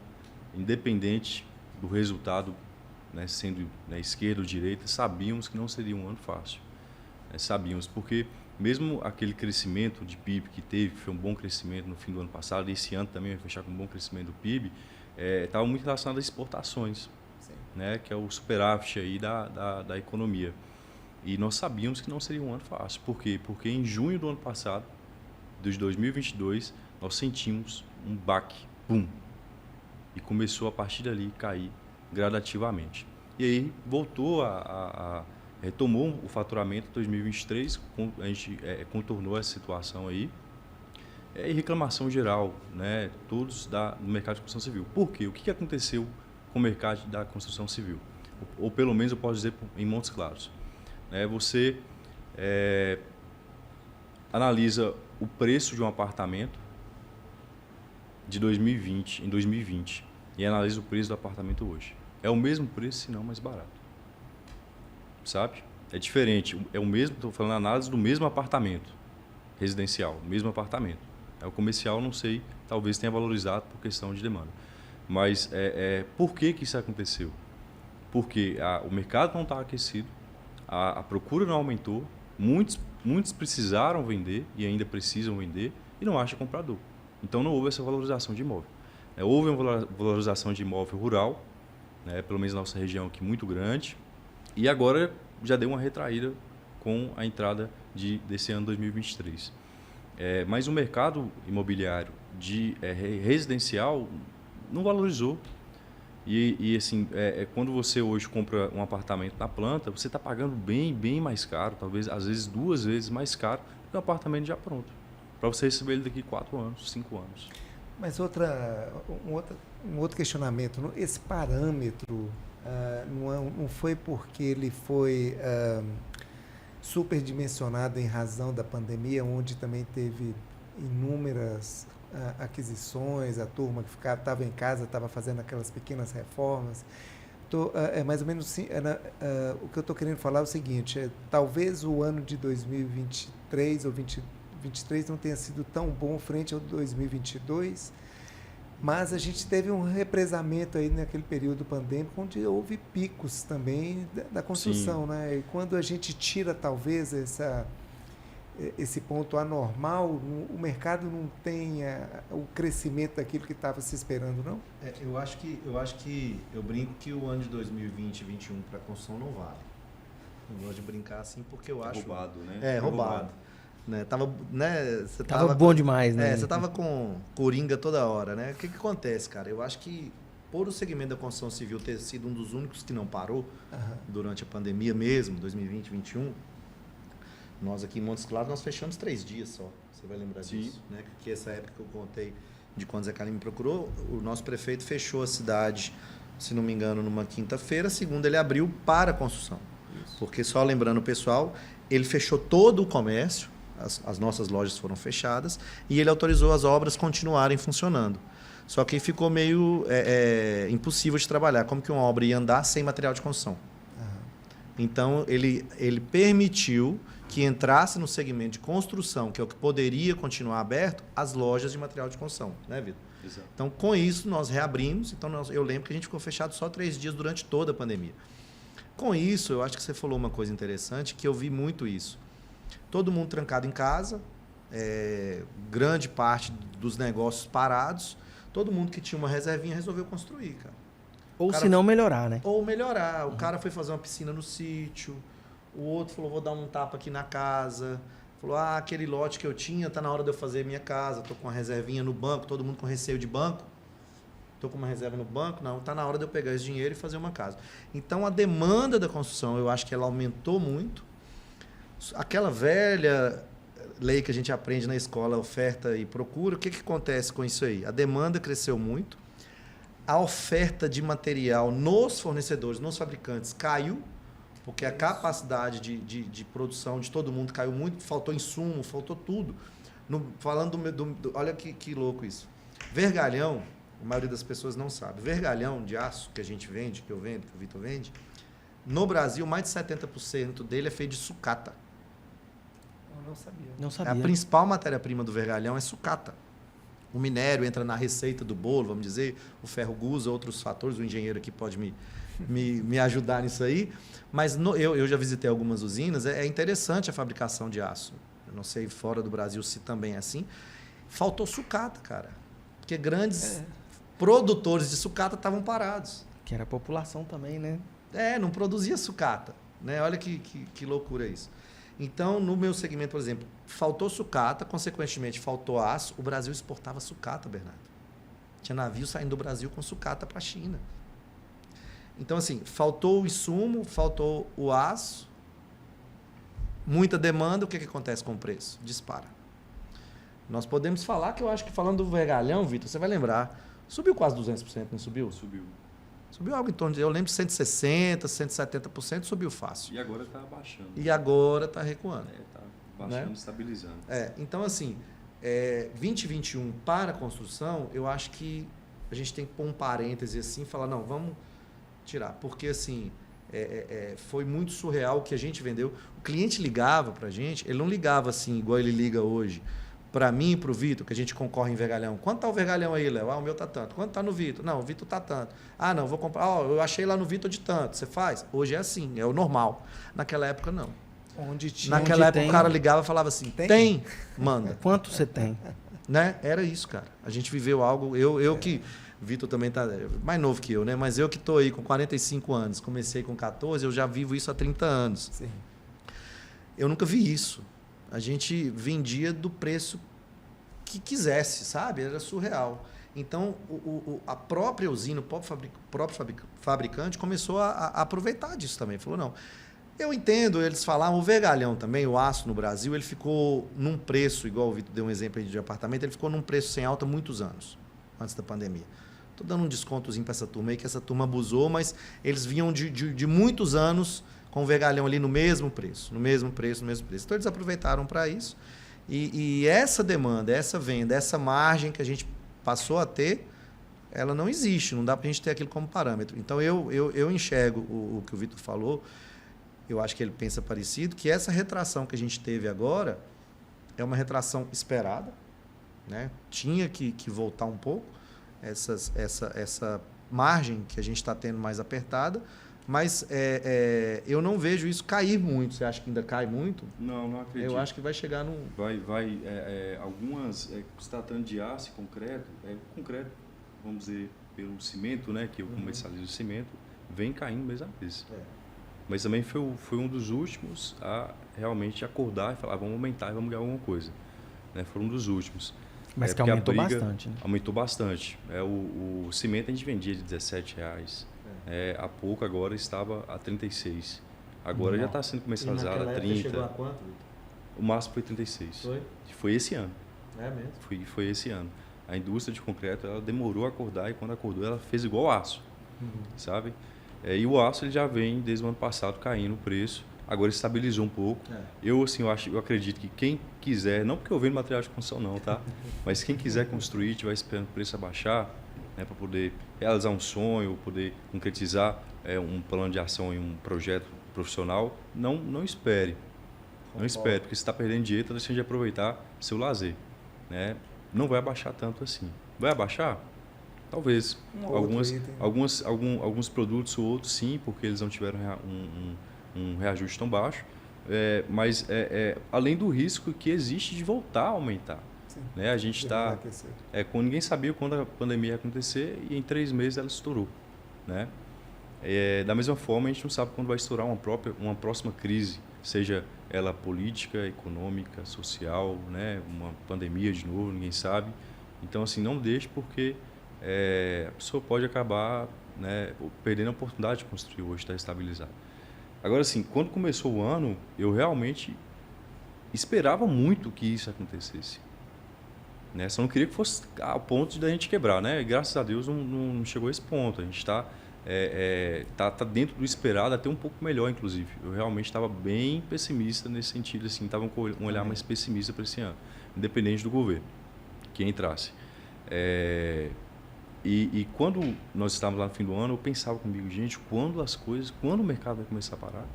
independente do resultado, né, sendo esquerda ou direita, sabíamos que não seria um ano fácil. Sabíamos, porque mesmo aquele crescimento de PIB que teve, foi um bom crescimento no fim do ano passado, e esse ano também vai fechar com um bom crescimento do PIB, estava muito relacionado às exportações, né, que é o superávit aí da economia. E nós sabíamos que não seria um ano fácil. Por quê? Porque em junho do ano passado, de 2022, nós sentimos um baque, pum, e começou a partir dali a cair gradativamente. E aí voltou retomou o faturamento em 2023, a gente contornou essa situação aí, e reclamação geral, né, todos do mercado de construção civil. Por quê? O que aconteceu com o mercado da construção civil? Ou pelo menos eu posso dizer em Montes Claros. Você analisa o preço de um apartamento em 2020, e analisa o preço do apartamento hoje. É o mesmo preço, se não mais barato. Sabe? É diferente. É o mesmo, estou falando análise do mesmo apartamento residencial, mesmo apartamento. O comercial, não sei, talvez tenha valorizado por questão de demanda. Mas por que isso aconteceu? Porque o mercado não está aquecido, a procura não aumentou, muitos precisaram vender e ainda precisam vender e não acha comprador. Então não houve essa valorização de imóvel. Houve uma valorização de imóvel rural, né, pelo menos na nossa região aqui, muito grande, e agora já deu uma retraída com a entrada desse ano 2023. Mas o mercado imobiliário residencial não valorizou. E assim, quando você hoje compra um apartamento na planta, você está pagando bem mais caro, talvez às vezes 2 vezes mais caro que um apartamento já pronto, para você receber ele daqui 4 anos, 5 anos. Mas um outro questionamento, esse parâmetro não foi porque ele foi superdimensionado em razão da pandemia, onde também teve inúmeras aquisições, a turma que estava em casa, estava fazendo aquelas pequenas reformas. É mais ou menos o que eu estou querendo falar é o seguinte, talvez o ano de 2023 ou 2023 não tenha sido tão bom frente ao 2022, mas a gente teve um represamento aí naquele período pandêmico onde houve picos também da construção, né? E quando a gente tira talvez esse ponto anormal, o mercado não tem o crescimento daquilo que estava se esperando, não? Eu acho que eu brinco que o ano de 2020 e 2021 para a construção não vale. Eu gosto de brincar assim porque eu acho... Roubado, né? É, roubado. Né? Você tava bom demais, né? Você tava com coringa toda hora, né? O que acontece, cara? Eu acho que por o segmento da construção civil ter sido um dos únicos que não parou durante a pandemia mesmo, 2020, 2021, nós aqui em Montes Claros, nós fechamos 3 dias só. Você vai lembrar disso, né? Que essa época que eu contei de quando Zé Carlinhos me procurou, o nosso prefeito fechou a cidade, se não me engano, numa quinta-feira. Segunda, ele abriu para a construção. Isso. Porque, só lembrando o pessoal, ele fechou todo o comércio, as nossas lojas foram fechadas, e ele autorizou as obras continuarem funcionando. Só que ficou meio impossível de trabalhar. Como que uma obra ia andar sem material de construção? Então, ele permitiu que entrasse no segmento de construção, que é o que poderia continuar aberto, as lojas de material de construção, né, Vitor? Exato. Então, com isso, nós reabrimos. Então, eu lembro que a gente ficou fechado só 3 dias durante toda a pandemia. Com isso, eu acho que você falou uma coisa interessante, que eu vi muito isso. Todo mundo trancado em casa, grande parte dos negócios parados, todo mundo que tinha uma reservinha resolveu construir, cara. Ou se não melhorar, né? Ou melhorar. O cara foi fazer uma piscina no sítio, o outro falou, vou dar um tapa aqui na casa. Falou, aquele lote que eu tinha, tá na hora de eu fazer minha casa, tô com uma reservinha no banco, todo mundo com receio de banco. Tô com uma reserva no banco, não, tá na hora de eu pegar esse dinheiro e fazer uma casa. Então, a demanda da construção, eu acho que ela aumentou muito. Aquela velha lei que a gente aprende na escola, oferta e procura, o que acontece com isso aí? A demanda cresceu muito, a oferta de material nos fornecedores, nos fabricantes, caiu, porque a capacidade de produção de todo mundo caiu muito, faltou insumo, faltou tudo. Falando olha que louco isso. Vergalhão, a maioria das pessoas não sabe, vergalhão de aço que a gente vende, que eu vendo, que o Vitor vende, no Brasil, mais de 70% dele é feito de sucata. Eu não sabia. Não sabia. A principal matéria-prima do vergalhão é sucata. O minério entra na receita do bolo, vamos dizer, o ferro gusa, outros fatores, o engenheiro aqui pode me ajudar nisso aí. Mas eu já visitei algumas usinas, é interessante a fabricação de aço. Eu não sei fora do Brasil se também é assim. Faltou sucata, cara. Porque grandes produtores de sucata estavam parados. Que era a população também, né? Não produzia sucata. Né? Olha que loucura isso. Então, no meu segmento, por exemplo, faltou sucata, consequentemente faltou aço, o Brasil exportava sucata, Bernardo. Tinha navio saindo do Brasil com sucata para a China. Então, assim, faltou o insumo, faltou o aço, muita demanda, o que acontece com o preço? Dispara. Nós podemos falar que eu acho que falando do vergalhão, Vitor, você vai lembrar, subiu quase 200%, não subiu? Subiu. Subiu algo em torno de, eu lembro, 160%, 170%, subiu fácil. E agora está baixando. E agora está recuando. Está baixando, né? Estabilizando. Então, assim, 2021 para a construção, eu acho que a gente tem que pôr um parêntese assim e falar, não, vamos tirar. Porque, assim, foi muito surreal o que a gente vendeu. O cliente ligava para a gente, ele não ligava assim, igual ele liga hoje. Para mim e para o Vitor, que a gente concorre em vergalhão. Quanto está o vergalhão aí, Léo? O meu está tanto. Quanto está no Vitor? Não, o Vitor está tanto. Não, vou comprar. Eu achei lá no Vitor de tanto. Você faz? Hoje é assim, é o normal. Naquela época, não. Naquela época, o cara ligava e falava assim, tem, manda. Quanto você tem? Né? Era isso, cara. A gente viveu algo... Eu que... O Vitor também está mais novo que eu, né? Mas eu que estou aí com 45 anos, comecei com 14, eu já vivo isso há 30 anos. Sim. Eu nunca vi isso. A gente vendia do preço que quisesse, sabe? Era surreal. Então, a própria usina, o próprio fabricante começou a aproveitar disso também. Falou, não, eu entendo, eles falavam, o vergalhão também, o aço no Brasil, ele ficou num preço, igual o Vitor deu um exemplo aí de apartamento, ele ficou num preço sem alta muitos anos, antes da pandemia. Estou dando um descontozinho para essa turma aí, que essa turma abusou, mas eles vinham de muitos anos com o vergalhão ali no mesmo preço. Então, eles aproveitaram para isso. E essa demanda, essa venda, essa margem que a gente passou a ter, ela não existe. Não dá para a gente ter aquilo como parâmetro. Então, eu enxergo o que o Vitor falou, eu acho que ele pensa parecido, que essa retração que a gente teve agora é uma retração esperada, né? Tinha que voltar um pouco, essa margem que a gente está tendo mais apertada, Mas eu não vejo isso cair muito. Você acha que ainda cai muito? Não acredito. Eu acho que vai chegar num... Algumas, se tratando de aço e concreto, vamos dizer, pelo cimento, né, que eu comercializo o cimento, vem caindo mês a mês. Mas também foi um dos últimos a realmente acordar e falar, vamos aumentar e vamos ganhar alguma coisa. Né? Foi um dos últimos. Mas que aumentou bastante, né? Aumentou bastante. O cimento a gente vendia de R$17. Há pouco agora estava a 36. Agora já está sendo comercializado a 30. Chegou a quanto, Vitor? O máximo foi 36. Foi esse ano. É mesmo? Foi esse ano. A indústria de concreto ela demorou a acordar e quando acordou ela fez igual aço, sabe? E o aço ele já vem desde o ano passado caindo o preço. Agora estabilizou um pouco. Eu acredito que quem quiser, não porque eu vendo material de construção não, tá? Mas quem quiser construir, tiver esperando o preço abaixar, né, para poder realizar um sonho, poder concretizar um plano de ação em um projeto profissional, não espere. Não espere, porque você está perdendo dinheiro, então deixa de aproveitar seu lazer. Né? Não vai abaixar tanto assim. Vai abaixar? Talvez. Alguns produtos ou outros sim, porque eles não tiveram um reajuste tão baixo. Mas além do risco que existe de voltar a aumentar. Né? A gente está... ninguém sabia quando a pandemia ia acontecer e em 3 meses ela estourou. Né? Da mesma forma, a gente não sabe quando vai estourar uma próxima crise, seja ela política, econômica, social, né? Uma pandemia de novo, ninguém sabe. Então, assim, não deixe porque a pessoa pode acabar, né, perdendo a oportunidade de construir hoje, está estabilizado. Agora, assim, quando começou o ano, eu realmente esperava muito que isso acontecesse. Né? Só não queria que fosse ao ponto de a gente quebrar, né? Graças a Deus não chegou a esse ponto. A gente está tá dentro do esperado, até um pouco melhor, inclusive. Eu realmente estava bem pessimista nesse sentido, assim, estava com um olhar mais pessimista para esse ano, independente do governo que entrasse. E quando nós estávamos lá no fim do ano, eu pensava comigo, gente, quando o mercado vai começar a parar?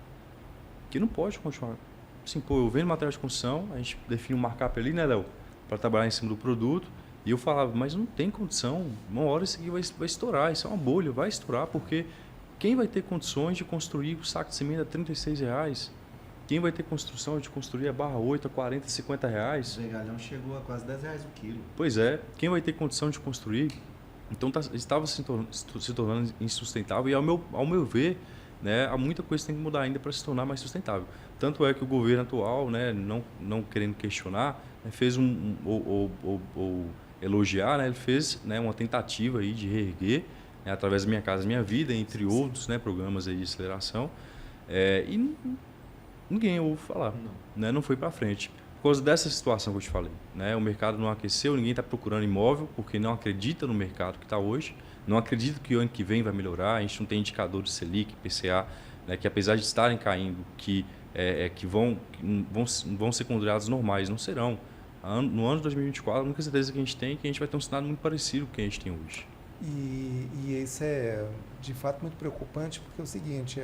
Que não pode continuar. Assim, eu vendo material de construção, a gente define um markup ali, né, Léo? Para trabalhar em cima do produto. E eu falava, mas não tem condição. Uma hora isso aqui vai estourar. Isso é uma bolha, vai estourar. Porque quem vai ter condições de construir o saco de cimento a R$36? Quem vai ter condição de construir a barra 8 a 40, 50 reais? O vergalhão chegou a quase R$10 o quilo. Pois é. Quem vai ter condição de construir? Então estava se tornando insustentável. E ao meu ver, né, há muita coisa que tem que mudar ainda para se tornar mais sustentável. Tanto é que o governo atual, né, não querendo questionar, né, fez elogiar, né, ele fez, né, uma tentativa aí de reerguer, né, através da Minha Casa Minha Vida, entre outros, né, programas aí de aceleração, e ninguém ouve falar, não foi para frente. Por causa dessa situação que eu te falei, né, o mercado não aqueceu, ninguém está procurando imóvel porque não acredita no mercado que está hoje, não acredita que o ano que vem vai melhorar, a gente não tem indicadores Selic, PCA, né, que apesar de estarem caindo, que vão ser considerados normais, não serão. No ano de 2024, a única certeza que a gente tem é que a gente vai ter um cenário muito parecido com o que a gente tem hoje. E isso é, de fato, muito preocupante, porque é o seguinte,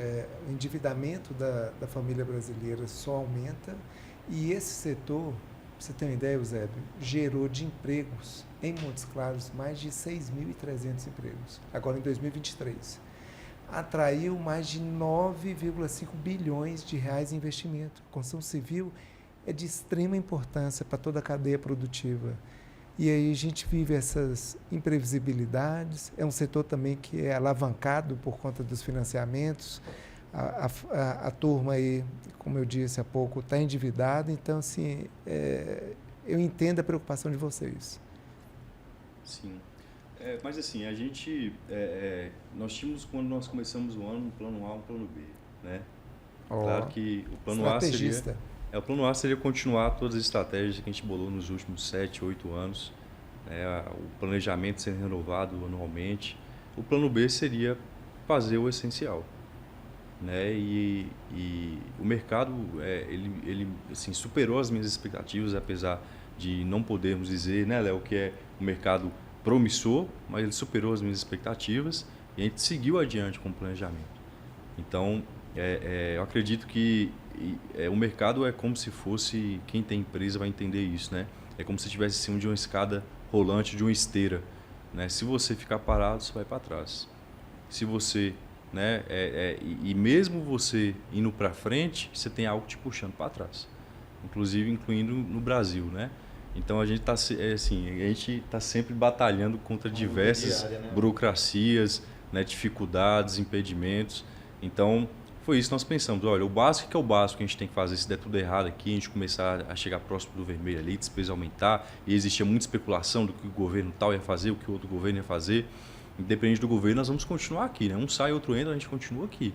o endividamento da família brasileira só aumenta e esse setor, pra você ter uma ideia, Eusébio, gerou de empregos em Montes Claros mais de 6.300 empregos, agora em 2023. Atraiu mais de 9,5 bilhões de reais em investimento. A construção civil é de extrema importância para toda a cadeia produtiva. E aí a gente vive essas imprevisibilidades. É um setor também que é alavancado por conta dos financiamentos. A turma aí, como eu disse há pouco, está endividada. Então, assim, eu entendo a preocupação de vocês. Sim. Mas assim, a gente, nós tínhamos, quando nós começamos o ano, um plano A, um plano B, né? Claro que o plano A seria... o plano A seria continuar todas as estratégias que a gente bolou nos últimos 7, 8 anos, né? O planejamento sendo renovado anualmente. O plano B seria fazer o essencial, né? E o mercado, ele assim, superou as minhas expectativas, apesar de não podermos dizer, né, Léo, que é um mercado promissor, mas ele superou as minhas expectativas e a gente seguiu adiante com o planejamento. Então, eu acredito que o mercado é como se fosse, quem tem empresa vai entender isso, né? É como se estivesse em cima de uma escada rolante, de uma esteira, né? Se você ficar parado, você vai para trás. Se você né? E mesmo você indo para frente, você tem algo te puxando para trás, inclusive incluindo no Brasil, né? Então a gente está sempre batalhando contra diversas burocracias, né, dificuldades, impedimentos. Então foi isso que nós pensamos. Olha, o básico que é o básico que a gente tem que fazer. Se der tudo errado aqui, a gente começar a chegar próximo do vermelho ali, despesa aumentar, e existia muita especulação do que o governo tal ia fazer, o que o outro governo ia fazer. Independente do governo, nós vamos continuar aqui, né? Um sai, outro entra, a gente continua aqui.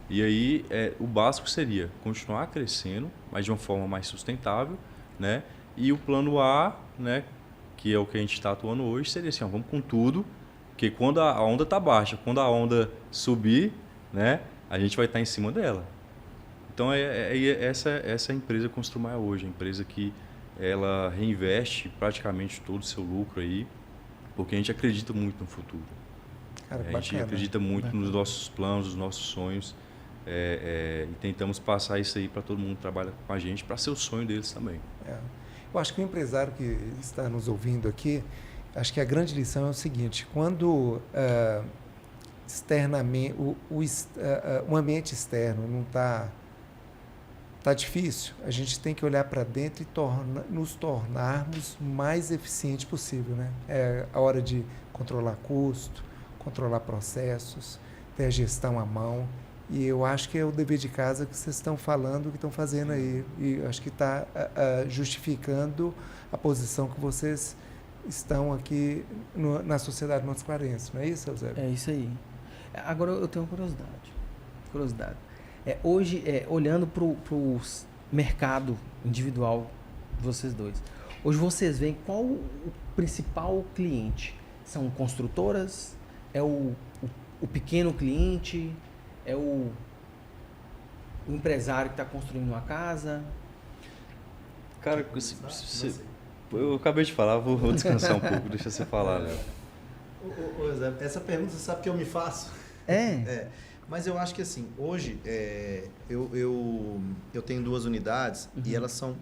E aí o básico seria continuar crescendo, mas de uma forma mais sustentável, né? E o plano A, né, que é o que a gente está atuando hoje, seria assim, ó, vamos com tudo, porque quando a onda está baixa, quando a onda subir, né, a gente vai estar em cima dela. Então essa é a empresa Construmaia hoje, a empresa que ela reinveste praticamente todo o seu lucro aí, porque a gente acredita muito no futuro. Cara, a gente acredita muito nos nossos planos, nos nossos sonhos, e tentamos passar isso aí para todo mundo que trabalha com a gente, para ser o sonho deles também. Eu acho que o empresário que está nos ouvindo aqui, acho que a grande lição é o seguinte: quando externamente o ambiente externo não tá difícil, a gente tem que olhar para dentro e nos tornarmos mais eficiente possível, né? É a hora de controlar custo, controlar processos, ter a gestão à mão. E eu acho que é o dever de casa que vocês estão falando, que estão fazendo aí. E acho que está justificando a posição que vocês estão aqui na sociedade montesclarense. Não é isso, Eusébio? É isso aí. Agora eu tenho uma curiosidade. Hoje, olhando para o mercado individual de vocês dois, hoje vocês veem qual o principal cliente? São construtoras? É o pequeno cliente? É o empresário que está construindo uma casa? Cara, eu acabei de falar, vou descansar um pouco, deixa você falar, Léo. Essa pergunta você sabe que eu me faço? Mas eu acho que assim, hoje eu tenho 2 unidades e elas são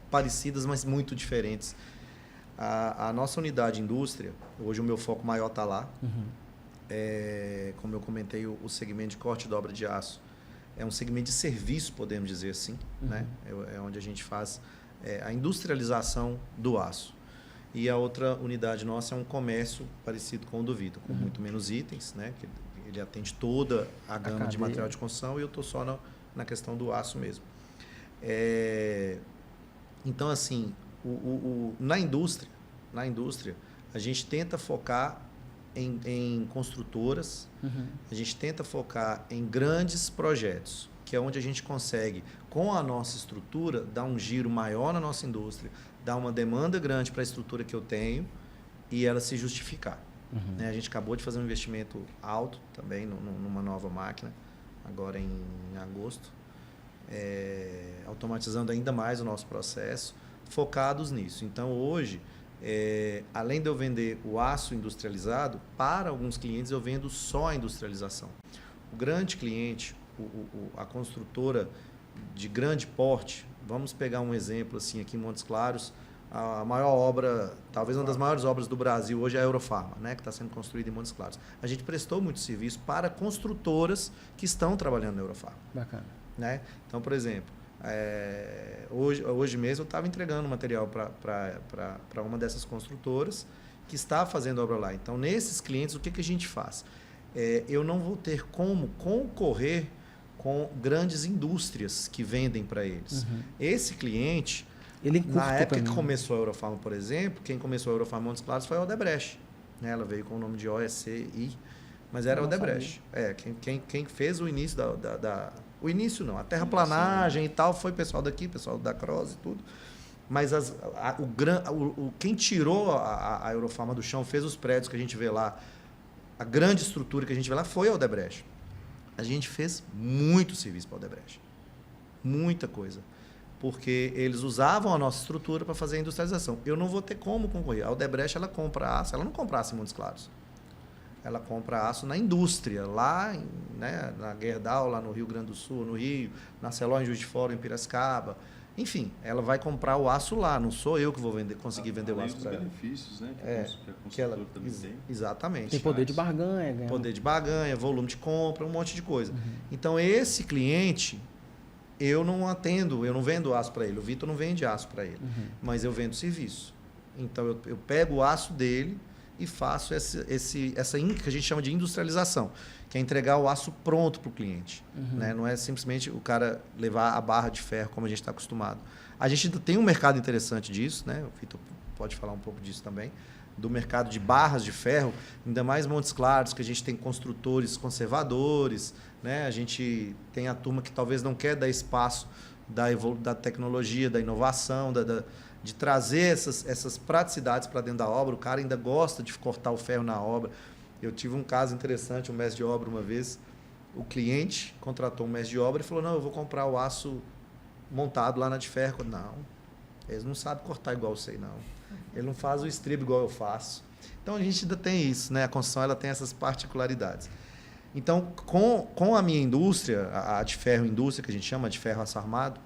parecidas, mas muito diferentes. A nossa unidade indústria, hoje o meu foco maior está lá. Como eu comentei, o segmento de corte e dobra de aço é um segmento de serviço, podemos dizer assim, né? É onde a gente faz a industrialização do aço. E a outra unidade nossa é um comércio parecido com o do Vitor, com muito menos itens, né? Que ele atende toda a gama de material de construção, e eu estou só na questão do aço mesmo. Então, assim, na indústria, a gente tenta focar em construtoras, a gente tenta focar em grandes projetos, que é onde a gente consegue, com a nossa estrutura, dar um giro maior na nossa indústria, dar uma demanda grande para a estrutura que eu tenho e ela se justificar. A gente acabou de fazer um investimento alto também numa nova máquina, agora em agosto, automatizando ainda mais o nosso processo, focados nisso. Então, hoje, além de eu vender o aço industrializado, para alguns clientes eu vendo só a industrialização. O grande cliente, a construtora de grande porte, vamos pegar um exemplo assim aqui em Montes Claros, a maior obra, talvez uma das maiores obras do Brasil hoje é a Eurofarma, né, que está sendo construída em Montes Claros. A gente prestou muito serviço para construtoras que estão trabalhando na Eurofarma. Bacana. Né? Então, por exemplo, hoje mesmo eu estava entregando material para uma dessas construtoras que está fazendo obra lá. Então, nesses clientes, o que a gente faz? Eu não vou ter como concorrer com grandes indústrias que vendem para eles. Esse cliente, na época que começou a Eurofarma, por exemplo, quem começou a Eurofarma Montes Claros foi a Odebrecht. Né? Ela veio com o nome de OECI, mas era a Odebrecht. Quem fez o início o início não, a terraplanagem e tal, foi pessoal daqui, pessoal da Cross e tudo. Mas quem tirou a Eurofarma do chão, fez os prédios que a gente vê lá, a grande estrutura que a gente vê lá foi a Odebrecht. A gente fez muito serviço para a Odebrecht. Muita coisa. Porque eles usavam a nossa estrutura para fazer a industrialização. Eu não vou ter como concorrer. A Odebrecht, ela compra aço, ela não compra aço em Montes Claros. Ela compra aço na indústria, lá né, na Gerdau, lá no Rio Grande do Sul, no Rio, na Celó, em Juiz de Fora, em Piracicaba. Enfim, ela vai comprar o aço lá, não sou eu que vou conseguir vender o aço para ela. Benefícios, né? Que ela, exatamente. Tem poder de barganha. Ganha. Poder de barganha, volume de compra, um monte de coisa. Então, esse cliente, eu não atendo, eu não vendo aço para ele. O Vitor não vende aço para ele, mas eu vendo serviço. Então, eu pego o aço dele e faço essa que a gente chama de industrialização, que é entregar o aço pronto para o cliente. Né? Não é simplesmente o cara levar a barra de ferro como a gente está acostumado. A gente ainda tem um mercado interessante disso, né? O Vitor pode falar um pouco disso também, do mercado de barras de ferro, ainda mais Montes Claros, que a gente tem construtores conservadores, né? A gente tem a turma que talvez não quer dar espaço da tecnologia, da inovação, de trazer essas praticidades para dentro da obra. O cara ainda gosta de cortar o ferro na obra. Eu tive um caso interessante, um mestre de obra uma vez, o cliente contratou um mestre de obra e falou, não, eu vou comprar o aço montado lá na de ferro. Não, eles não sabem cortar igual eu sei, não. Ele não faz o estribo igual eu faço. Então, a gente ainda tem isso, né? A construção ela tem essas particularidades. Então, com a minha indústria, a de ferro indústria, que a gente chama de ferro aço armado,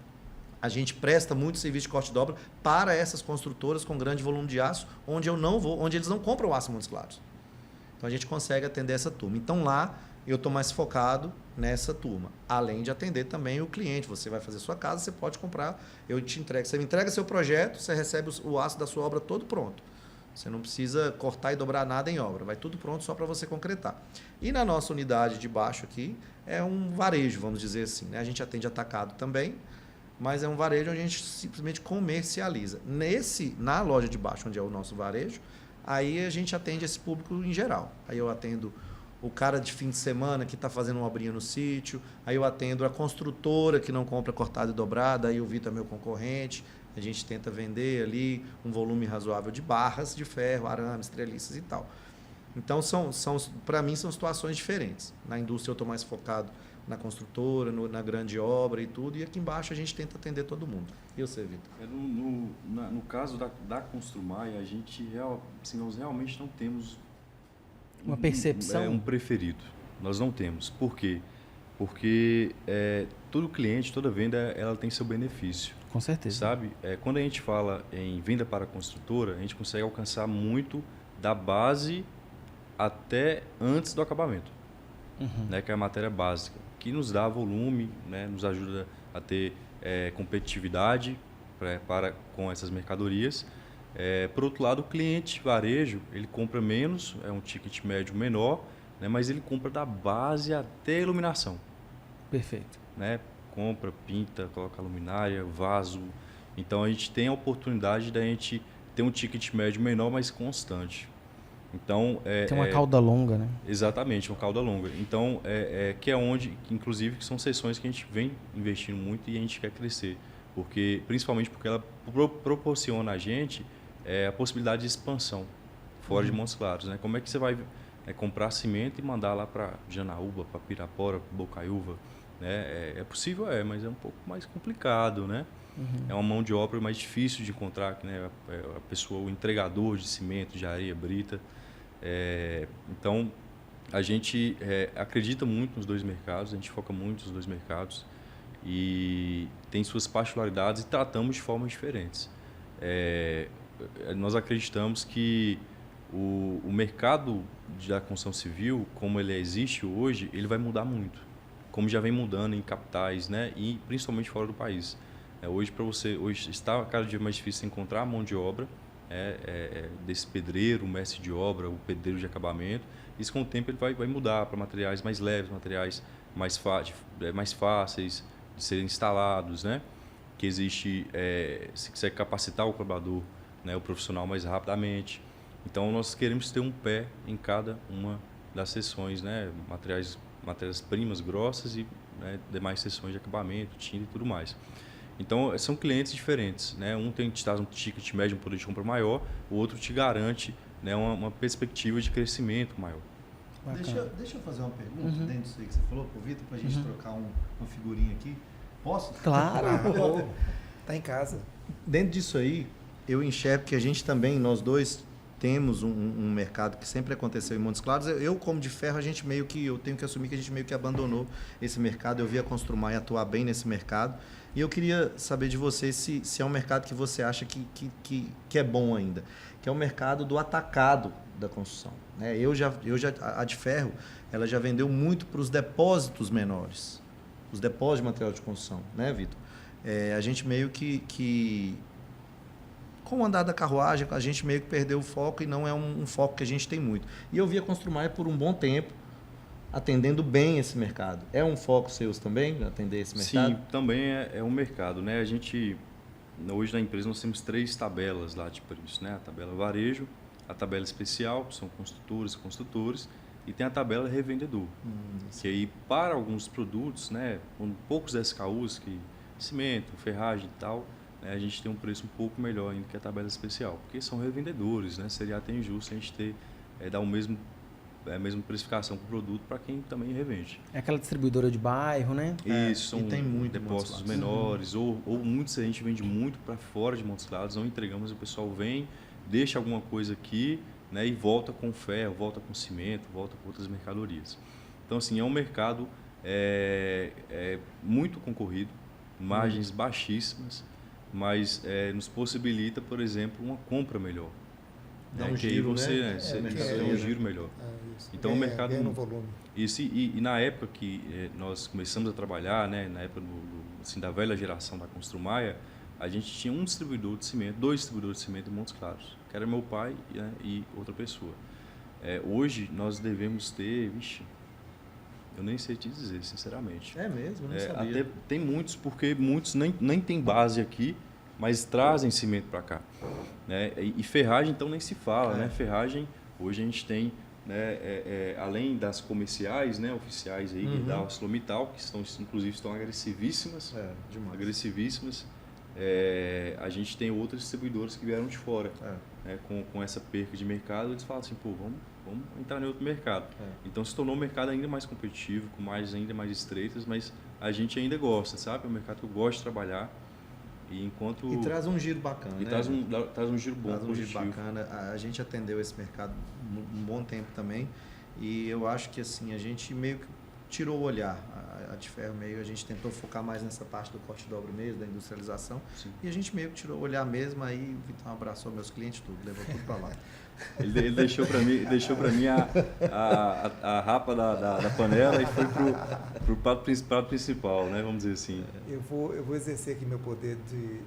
a gente presta muito serviço de corte de dobra para essas construtoras com grande volume de aço, onde eles não compram aço em Montes Claros. Então, a gente consegue atender essa turma. Então, lá, eu estou mais focado nessa turma. Além de atender também o cliente. Você vai fazer sua casa, você pode comprar, eu te entrego. Você me entrega seu projeto, você recebe o aço da sua obra todo pronto. Você não precisa cortar e dobrar nada em obra. Vai tudo pronto só para você concretar. E na nossa unidade de baixo aqui, é um varejo, vamos dizer assim. Né? A gente atende atacado também, mas é um varejo onde a gente simplesmente comercializa. Na loja de baixo, onde é o nosso varejo, aí a gente atende esse público em geral. Aí eu atendo o cara de fim de semana que está fazendo uma obrinha no sítio, aí eu atendo a construtora que não compra cortada e dobrada, aí o Vitor é meu concorrente, a gente tenta vender ali um volume razoável de barras de ferro, arames, treliças e tal. Então, para mim, são situações diferentes. Na indústria eu estou mais focado na construtora, na grande obra e tudo, e aqui embaixo a gente tenta atender todo mundo. E você, Vitor? No caso da Construmae, nós realmente não temos uma percepção, um preferido. Nós não temos. Por quê? Porque todo cliente, toda venda, ela tem seu benefício. Com certeza. Sabe? Quando a gente fala em venda para a construtora, a gente consegue alcançar muito da base até antes do acabamento, né? Que é a matéria básica, que nos dá volume, né? Nos ajuda a ter competitividade com essas mercadorias. Por outro lado, o cliente varejo, ele compra menos, é um ticket médio menor, né? Mas ele compra da base até a iluminação. Perfeito. Né? Compra, pinta, coloca luminária, vaso. Então, a gente tem a oportunidade da gente ter um ticket médio menor, mas constante. Então, tem uma cauda longa, né? Exatamente, uma cauda longa. Então, que é onde, inclusive, que são sessões que a gente vem investindo muito e a gente quer crescer. Principalmente porque ela proporciona a gente a possibilidade de expansão fora de Montes Claros. Né? Como é que você vai comprar cimento e mandar lá para Janaúba, para Pirapora, para Bocaiúva? Né? É possível, mas é um pouco mais complicado, né? É uma mão de obra mais difícil de encontrar, né? A pessoa, o entregador de cimento, de areia, brita. Então, a gente acredita muito nos dois mercados, a gente foca muito nos dois mercados e tem suas particularidades e tratamos de formas diferentes. Nós acreditamos que o mercado da construção civil, como ele existe hoje, ele vai mudar muito, como já vem mudando em capitais, né? E principalmente fora do país. Hoje está cada dia mais difícil encontrar mão de obra, desse pedreiro, mestre de obra, o pedreiro de acabamento. Isso com o tempo ele vai mudar para materiais mais leves, materiais mais fáceis de serem instalados, né? Que existe, se quiser capacitar o colaborador, né, o profissional mais rapidamente. Então nós queremos ter um pé em cada uma das seções, né? Matérias-primas grossas e, né, demais seções de acabamento, tinta e tudo mais. Então, são clientes diferentes, né? Um tem que estar um ticket médio, um poder de compra maior, o outro te garante, né, uma perspectiva de crescimento maior. Deixa eu fazer uma pergunta dentro disso aí que você falou, pro Vitor, para a gente trocar uma figurinha aqui. Posso? Claro! Tá em casa. Dentro disso aí, eu enxergo que a gente também, nós dois, temos um mercado que sempre aconteceu em Montes Claros. Eu, como de ferro, eu tenho que assumir que a gente meio que abandonou esse mercado. Eu vi a Construmae atuar bem nesse mercado E eu queria saber de vocês se é um mercado que você acha que é bom ainda, que é o mercado do atacado da construção. Né? A de ferro, ela já vendeu muito para os depósitos menores, os depósitos de material de construção, né, Vitor? A gente meio que com o andar da carruagem, a gente meio que perdeu o foco e não é um foco que a gente tem muito. E eu vi a Construmaia por um bom tempo, atendendo bem esse mercado. É um foco seu também, atender esse mercado? Sim, também é um mercado. Né? A gente, hoje na empresa, nós temos 3 tabelas lá de preço. Né? A tabela varejo, a tabela especial, que são construtores e construtores, e tem a tabela revendedor. Que aí, para alguns produtos, né, com poucos SKUs, que cimento, ferragem e tal, né, a gente tem um preço um pouco melhor ainda que a tabela especial, porque são revendedores, né? Seria até injusto a gente dar a mesma precificação para o produto para quem também revende. É aquela distribuidora de bairro, né? Isso, são depósitos menores, ou muitos a gente vende muito para fora de Montes Claros, não entregamos, o pessoal vem, deixa alguma coisa aqui, né, e volta com ferro, volta com cimento, volta com outras mercadorias. Então, assim, é um mercado muito concorrido, margens baixíssimas, mas nos possibilita, por exemplo, uma compra melhor. Dá um giro, você dá um giro melhor. Então, o mercado... no volume. Isso, e na época que nós começamos a trabalhar, né, na época assim, da velha geração da Construmaia, a gente tinha um distribuidor de cimento, 2 distribuidores de cimento em Montes Claros, que era meu pai, né, e outra pessoa. Hoje, nós devemos ter... Eu nem sei te dizer, sinceramente. É mesmo? Eu não sabia. Até tem muitos, porque muitos nem tem base aqui, mas trazem cimento para cá. Né? E ferragem, então, nem se fala. Né? Ferragem, hoje a gente tem, né, além das comerciais, né, oficiais aí, da ArcelorMittal, que inclusive estão agressivíssimas. Demais. Agressivíssimas. A gente tem outros distribuidores que vieram de fora. Né? Com essa perca de mercado, eles falam assim, pô, vamos entrar em outro mercado. Então se tornou um mercado ainda mais competitivo, com ainda mais estreitas, mas a gente ainda gosta, sabe? É um mercado que eu gosto de trabalhar. E traz um giro bacana, né? Traz um giro bom, traz um giro bacana. A gente atendeu esse mercado um bom tempo também. E eu acho que assim, a gente meio que tirou o olhar. A de ferro a gente tentou focar mais nessa parte do corte de dobra mesmo, da industrialização. Sim. E a gente meio que tirou o olhar mesmo, aí o Vitão abraçou meus clientes, tudo, levou tudo para lá. Ele deixou para mim a rapa da panela e foi pro prato principal, né? Vamos dizer assim. Eu vou exercer aqui meu poder de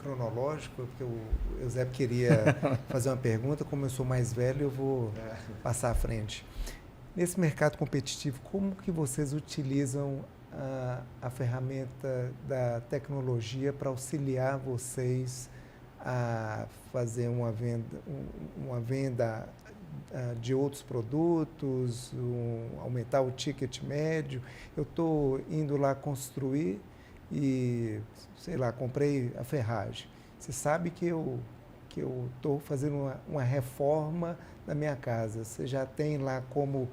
cronológico, porque o Eusébio queria fazer uma pergunta, como eu sou mais velho, eu vou passar à frente. Nesse mercado competitivo, como que vocês utilizam a ferramenta da tecnologia para auxiliar vocês a fazer uma venda de outros produtos, aumentar o ticket médio? Eu estou indo lá construir e, sei lá, comprei a ferragem. Você sabe que eu estou fazendo uma reforma da minha casa. Você já tem lá como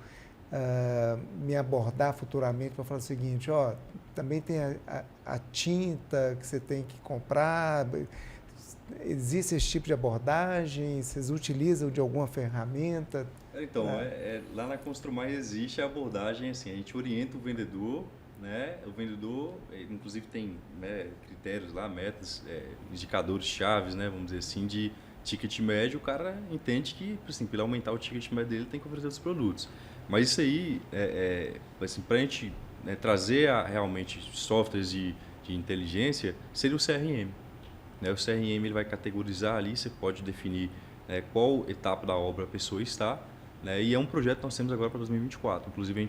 me abordar futuramente para falar o seguinte, também tem a tinta que você tem que comprar. Existe esse tipo de abordagem? Vocês utilizam de alguma ferramenta? Então, lá na Construmaia existe a abordagem, assim, a gente orienta o vendedor, né? O vendedor, inclusive, tem, né, critérios lá, metas, indicadores chaves, né, vamos dizer assim, de ticket médio. O cara entende que, assim, para ele aumentar o ticket médio dele, tem que oferecer os produtos. Mas isso aí, assim, para a gente, né, trazer realmente softwares de inteligência, seria o CRM. Né? O CRM ele vai categorizar ali, você pode definir, né, qual etapa da obra a pessoa está, né? E é um projeto que nós temos agora para 2024. Inclusive,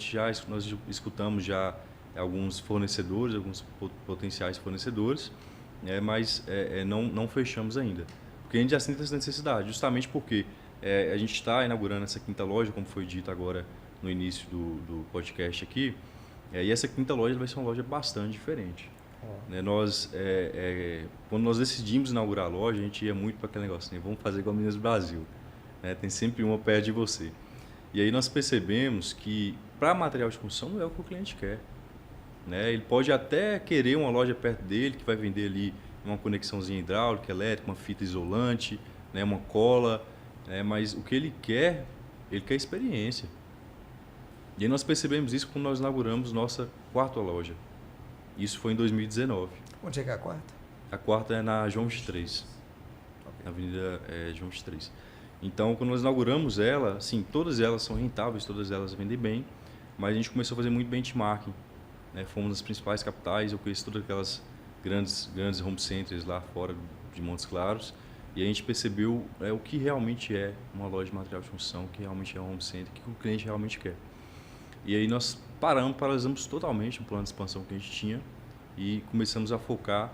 nós escutamos já alguns fornecedores, alguns potenciais fornecedores, né? Mas não fechamos ainda. Porque a gente já sente essa necessidade, justamente porque a gente está inaugurando essa quinta loja, como foi dito agora no início do podcast aqui, e essa quinta loja vai ser uma loja bastante diferente. Né? Quando nós decidimos inaugurar a loja, a gente ia muito para aquele negócio, né? Vamos fazer igual a Minas Brasil, né? Tem sempre uma perto de você. E aí nós percebemos que para material de construção não é o que o cliente quer. Né? Ele pode até querer uma loja perto dele, que vai vender ali uma conexãozinha hidráulica, elétrica, uma fita isolante, né? Uma cola, né? Mas o que ele quer experiência. E aí nós percebemos isso quando nós inauguramos nossa 4ª loja. Isso foi em 2019. Onde é que é a quarta? A quarta é na João 23, na Avenida João 23. Então, quando nós inauguramos ela, assim, todas elas são rentáveis, todas elas vendem bem, mas a gente começou a fazer muito benchmarking. Né? Fomos nas principais capitais, eu conheço todas aquelas grandes home centers lá fora de Montes Claros, e a gente percebeu o que realmente é uma loja de material de construção, o que realmente é um home center, o que o cliente realmente quer. E aí nós paralisamos totalmente o plano de expansão que a gente tinha e começamos a focar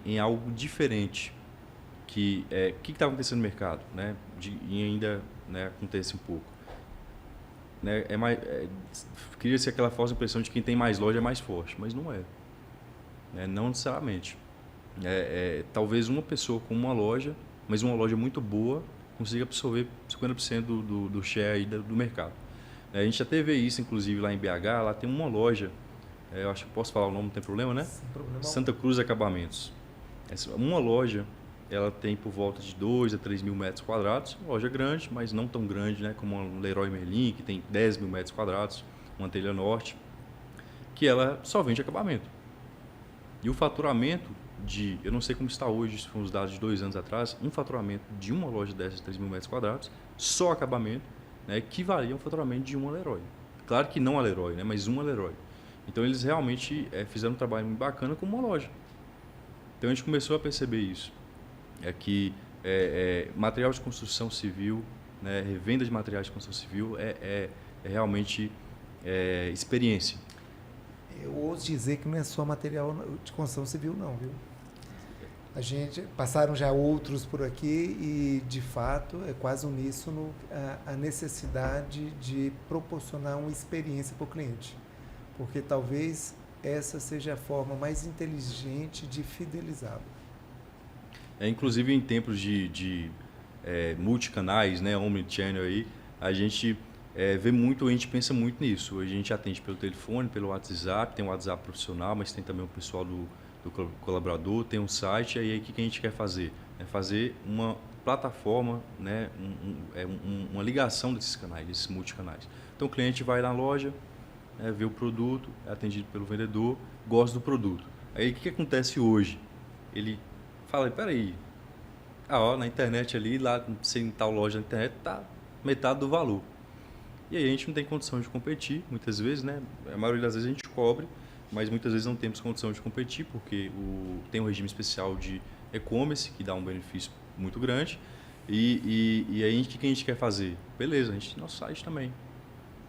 em algo diferente. Que está acontecendo no mercado, né? E ainda, né, acontece um pouco. Né? Cria-se aquela falsa impressão de que quem tem mais loja é mais forte, mas não é. Não necessariamente. Talvez uma pessoa com uma loja, mas uma loja muito boa, consiga absorver 50% do share aí do mercado. A gente já teve isso, inclusive, lá em BH, lá tem uma loja, eu acho que posso falar o nome, não tem problema, né? Sem problema. Santa Cruz Acabamentos. Uma loja, ela tem por volta de 2 a 3 mil metros quadrados, uma loja grande, mas não tão grande, né, como a Leroy Merlin, que tem 10 mil metros quadrados, uma Telha Norte, que ela só vende acabamento. E o faturamento eu não sei como está hoje, isso foram os dados de 2 anos atrás, um faturamento de uma loja dessas de 3 mil metros quadrados, só acabamento, né, equivalia ao faturamento de uma Leroy. Claro que não a Leroy, né, mas uma Leroy. Então eles realmente fizeram um trabalho muito bacana com uma loja. Então a gente começou a perceber isso. Que material de construção civil, né, revenda de materiais de construção civil é realmente experiência. Eu ouso dizer que não é só material de construção civil, não, viu? Passaram já outros por aqui e, de fato, é quase uníssono a necessidade de proporcionar uma experiência para o cliente. Porque talvez essa seja a forma mais inteligente de fidelizá-lo. Inclusive em tempos de multicanais, né, omnichannel aí, a gente vê muito, a gente pensa muito nisso. A gente atende pelo telefone, pelo WhatsApp, tem um WhatsApp profissional, mas tem também o pessoal do colaborador, tem um site, e aí o que a gente quer fazer? É fazer uma plataforma, né, uma ligação desses canais, desses multicanais. Então o cliente vai na loja, vê o produto, é atendido pelo vendedor, gosta do produto. Aí o que acontece hoje? Ele fala, peraí, na internet ali, lá sem tal loja na internet, tá metade do valor. E aí a gente não tem condição de competir, muitas vezes, né? A maioria das vezes a gente cobre, mas muitas vezes não temos condição de competir, porque tem um regime especial de e-commerce, que dá um benefício muito grande. E aí o que a gente quer fazer? Beleza, nosso site também.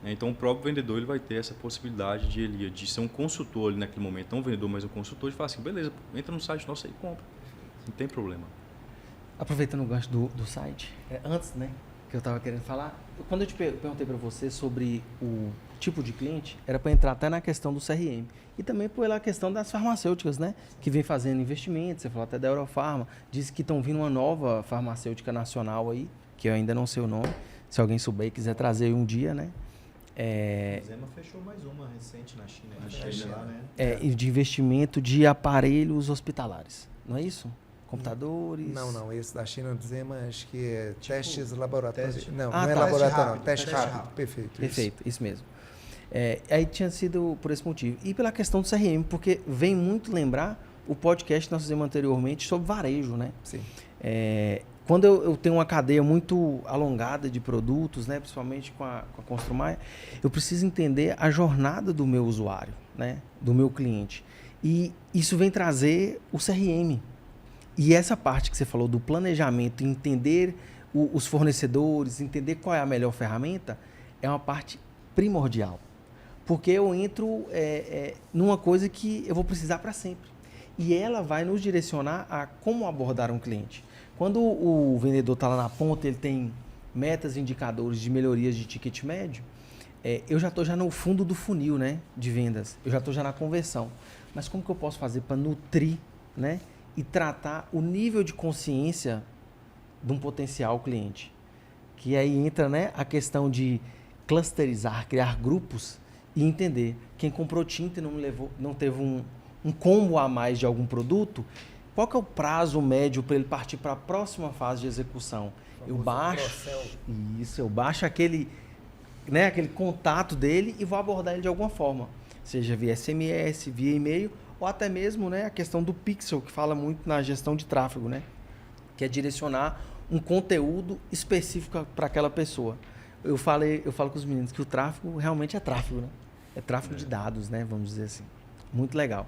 Então o próprio vendedor ele vai ter essa possibilidade de ser um consultor ali naquele momento, não um vendedor, mas um consultor, de falar assim, beleza, entra no site nosso aí e compra. Não tem problema. Aproveitando o gancho do site, antes, né, que eu estava querendo falar, quando eu te perguntei para você sobre o tipo de cliente, era para entrar até na questão do CRM e também pela questão das farmacêuticas, né, que vem fazendo investimentos, você falou até da Eurofarma, disse que estão vindo uma nova farmacêutica nacional aí, que eu ainda não sei o nome, se alguém souber e quiser trazer um dia, né. A Zema fechou mais uma recente na China, lá, né? De investimento de aparelhos hospitalares, não é isso? Computadores? Não, esse da China do Zema acho que é testes laboratórios. Não tá. É laboratório, rápido, não. Teste rápido. Perfeito. Isso mesmo. Aí tinha sido por esse motivo. E pela questão do CRM, porque vem muito lembrar o podcast que nós fizemos anteriormente sobre varejo, né? Sim. Quando eu tenho uma cadeia muito alongada de produtos, né, principalmente com a Construmaia, eu preciso entender a jornada do meu usuário, né, do meu cliente. E isso vem trazer o CRM. E essa parte que você falou do planejamento, entender os fornecedores, entender qual é a melhor ferramenta, é uma parte primordial. Porque eu entro numa coisa que eu vou precisar para sempre. E ela vai nos direcionar a como abordar um cliente. Quando o vendedor está lá na ponta, ele tem metas, indicadores de melhorias de ticket médio, eu já estou no fundo do funil, né, de vendas. Eu já estou na conversão. Mas como que eu posso fazer para nutrir, né, e tratar o nível de consciência de um potencial cliente? Que aí entra, né, a questão de clusterizar, criar grupos e entender. Quem comprou tinta e não teve um combo a mais de algum produto, qual que é o prazo médio para ele partir para a próxima fase de execução? Eu baixo aquele contato dele e vou abordar ele de alguma forma, seja via SMS, via e-mail ou até mesmo, né, a questão do pixel, que fala muito na gestão de tráfego, né? Que é direcionar um conteúdo específico para aquela pessoa. Eu falo com os meninos que o tráfego realmente é tráfego, né? É tráfego de dados, né? Vamos dizer assim. Muito legal.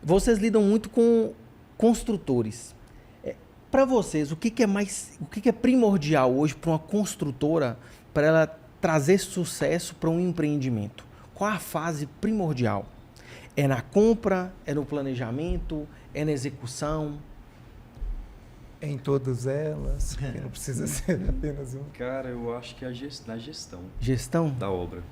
Vocês lidam muito com construtores. Para vocês, o que é primordial hoje para uma construtora para ela trazer sucesso para um empreendimento? Qual a fase primordial? É na compra? É no planejamento? É na execução? Em todas elas, porque não precisa ser apenas um. Cara, eu acho que é na gestão Gestão? da obra.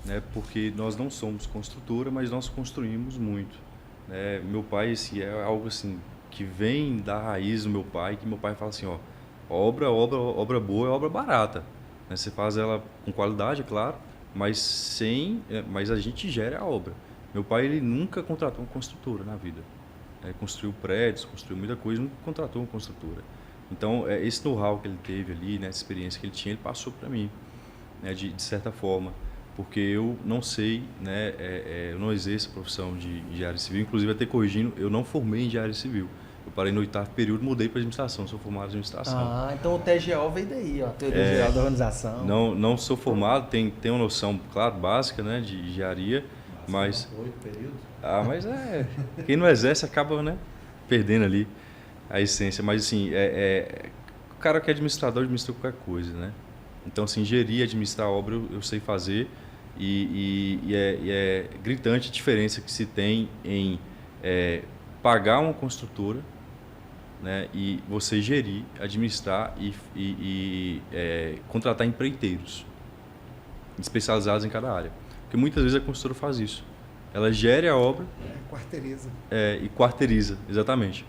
Né? Porque nós não somos construtora, mas nós construímos muito. Né? Meu pai, é algo assim, que vem da raiz do meu pai, que meu pai fala assim, ó, obra boa é obra barata. Né? Você faz ela com qualidade, é claro, mas a gente gera a obra. Meu pai, ele nunca contratou uma construtora na vida. Construiu prédios, construiu muita coisa, nunca contratou uma construtora. Então, esse know-how que ele teve ali, né, essa experiência que ele tinha, ele passou para mim, né, de certa forma, porque eu não sei, né, eu não exerço a profissão de engenharia civil, inclusive até corrigindo, eu não formei em engenharia civil. Eu parei no 8º período, mudei para administração, sou formado em administração. Ah, então o TGO veio daí, ó, Teoria Geral da Organização. Não sou formado, tenho uma noção, claro, básica, né, de engenharia, mas... 8 períodos? Mas quem não exerce acaba, né, perdendo ali a essência. Mas assim, o cara que é administrador administra qualquer coisa, né? Então, assim, gerir, administrar a obra eu sei fazer e é gritante a diferença que se tem em pagar uma construtora, né, e você gerir, administrar e contratar empreiteiros especializados em cada área. Porque muitas vezes a construtora faz isso. Ela gere a obra Quarteiriza. E quarteiriza, exatamente.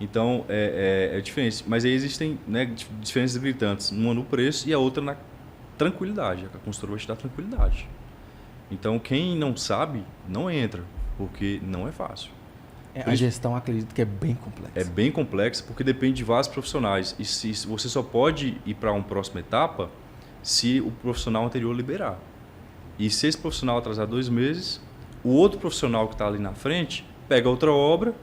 Então, é diferente. Mas aí existem, né, diferenças gritantes. Uma no preço e a outra na tranquilidade. A construtora vai te dar tranquilidade. Então, quem não sabe, não entra, porque não é fácil. A gestão, acredito que é bem complexa. É bem complexa, porque depende de vários profissionais. E se você só pode ir para uma próxima etapa se o profissional anterior liberar. E se esse profissional atrasar 2 meses... O outro profissional que está ali na frente pega outra obra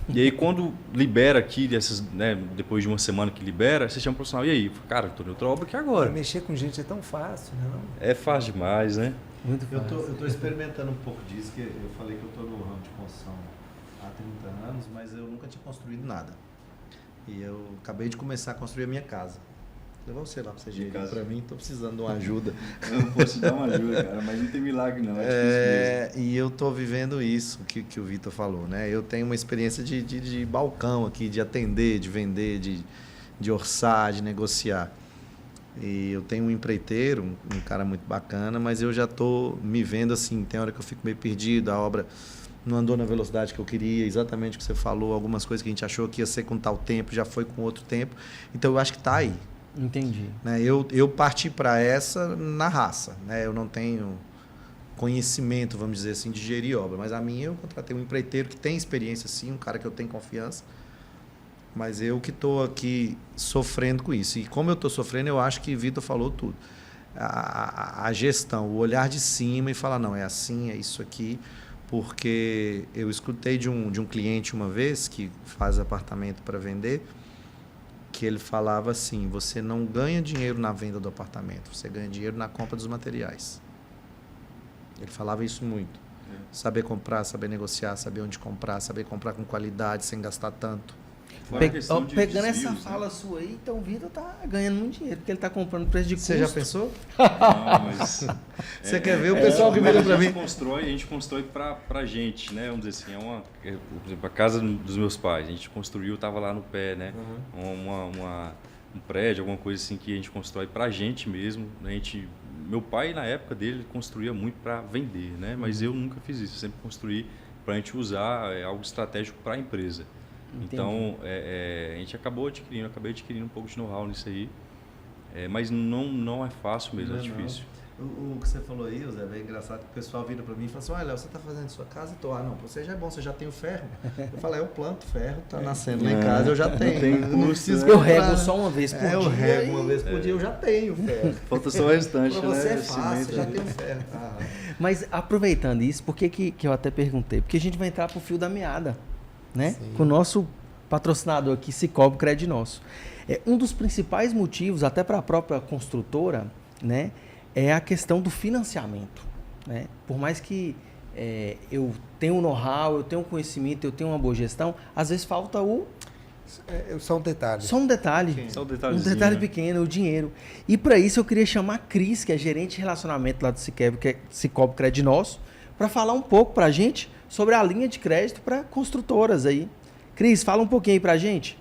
e aí quando libera aqui, né, depois de uma semana que libera, você chama o profissional, e aí? Cara, estou em outra obra aqui agora. Mexer com gente é tão fácil, não? É fácil demais, né? Muito fácil. Eu tô experimentando um pouco disso, que eu falei que eu estou no ramo de construção há 30 anos, mas eu nunca tinha construído nada. E eu acabei de começar a construir a minha casa. Levar você lá para você gerir para mim, estou precisando de uma ajuda. Eu não posso te dar uma ajuda, cara, mas não tem milagre não, é difícil mesmo. E eu estou vivendo isso que o Vitor falou, né? Eu tenho uma experiência de balcão aqui, de atender, de vender, de orçar, de negociar. E eu tenho um empreiteiro, um cara muito bacana, mas eu já estou me vendo assim, tem hora que eu fico meio perdido, a obra não andou na velocidade que eu queria, exatamente o que você falou, algumas coisas que a gente achou que ia ser com tal tempo, já foi com outro tempo. Então eu acho que está aí. Entendi. Né? Eu parti para essa na raça. Né? Eu não tenho conhecimento, vamos dizer assim, de gerir obra. Mas a minha, eu contratei um empreiteiro que tem experiência, sim, um cara que eu tenho confiança. Mas eu que estou aqui sofrendo com isso. E como eu estou sofrendo, eu acho que Vitor falou tudo. A gestão, o olhar de cima e falar, não, é assim, é isso aqui. Porque eu escutei de um cliente uma vez, que faz apartamento para vender, que ele falava assim, você não ganha dinheiro na venda do apartamento, você ganha dinheiro na compra dos materiais. Ele falava isso muito. Saber comprar, saber negociar, saber onde comprar, saber comprar com qualidade, sem gastar tanto. Pegando essa fala sua aí, então o Vitor tá ganhando muito dinheiro, porque ele tá comprando preço de custo. Você já pensou? Não, mas... Você quer ver o pessoal que vira para mim? A gente constrói pra gente, né? Vamos dizer assim, por exemplo, a casa dos meus pais, a gente construiu, tava lá no pé, né? Um prédio, alguma coisa assim que a gente constrói pra gente mesmo. Meu pai, na época dele, construía muito para vender, né? Mas eu nunca fiz isso, eu sempre construí para a gente usar algo estratégico para a empresa. Entendi. Então, a gente acabei adquirindo um pouco de know-how nisso aí, mas não é fácil mesmo, é difícil. O que você falou aí, Zé, é engraçado que o pessoal vira para mim e fala assim, olha, Léo, você está fazendo sua casa? Tô, não, pra você já é bom, você já tem o ferro. Eu falo, eu planto ferro, tá nascendo lá em casa, eu já tenho. Não preciso Eu comprar, rego só uma vez por dia. Eu rego uma vez por dia, eu já tenho ferro. Falta só o restante, Para né? você é fácil, Cimento, já né? tem o ferro. Mas aproveitando isso, por que eu até perguntei? Porque a gente vai entrar pro fio da meada, né? Sim. Com o nosso patrocinador aqui, Sicoob Crédito Nosso. Um dos principais motivos, até para a própria construtora, né, é a questão do financiamento, né? Por mais que eu tenha um know-how, eu tenha um conhecimento, eu tenha uma boa gestão, às vezes falta Só um detalhe. só um detalhe. Sim. Só um Um detalhezinho, detalhe né? pequeno, o dinheiro. E para isso eu queria chamar a Cris, que é gerente de relacionamento lá do Sicoob Crédito Nosso, para falar um pouco para a gente sobre a linha de crédito para construtoras aí. Cris, fala um pouquinho aí para a gente.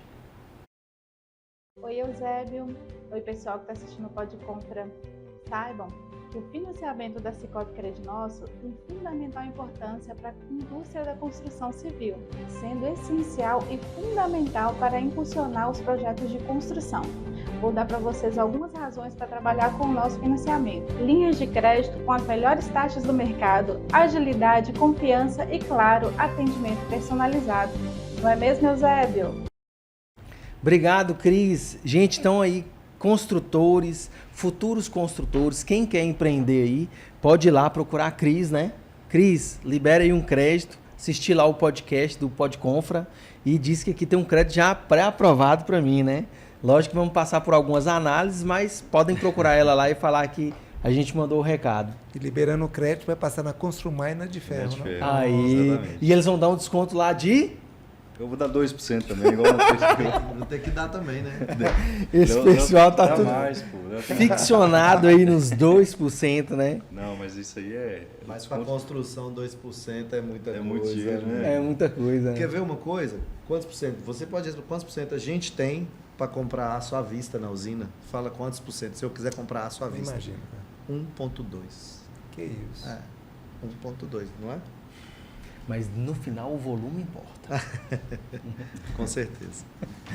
Oi, Eusébio. Oi, pessoal que está assistindo o Pod Compra. Saibam que o financiamento da Sicoob Crédito Nosso tem fundamental importância para a indústria da construção civil, sendo essencial e fundamental para impulsionar os projetos de construção. Vou dar para vocês algumas razões para trabalhar com o nosso financiamento. Linhas de crédito com as melhores taxas do mercado, agilidade, confiança e, claro, atendimento personalizado. Não é mesmo, Eusébio? Obrigado, Cris. Gente, estão aí construtores, futuros construtores, quem quer empreender aí, pode ir lá procurar a Cris, né? Cris, libera aí um crédito, assistir lá o podcast do Podconfra e diz que aqui tem um crédito já pré-aprovado para mim, né? Lógico que vamos passar por algumas análises, mas podem procurar ela lá e falar que a gente mandou o recado. E liberando o crédito, vai passar na Construmar e na de Na ferro. de Não? ferro. Aí, Exatamente. e eles vão dar um desconto lá de... Eu vou dar 2% também, igual na Vou ter que dar também, né? Esse Não, pessoal tá dá tudo mais, pô. ficcionado aí nos 2%, né? Não, mas isso aí é... Mas com a construção 2% é muita É coisa. muito dinheiro, né? É muita coisa. Quer ver uma coisa? Quantos por cento? Você pode dizer quantos por cento a gente tem para comprar aço à vista na usina? Fala quantos por cento se eu quiser comprar aço à Não vista. imagino. Cara. 1,2. Que isso. É, 1,2, não é? Mas no final o volume importa. Com certeza.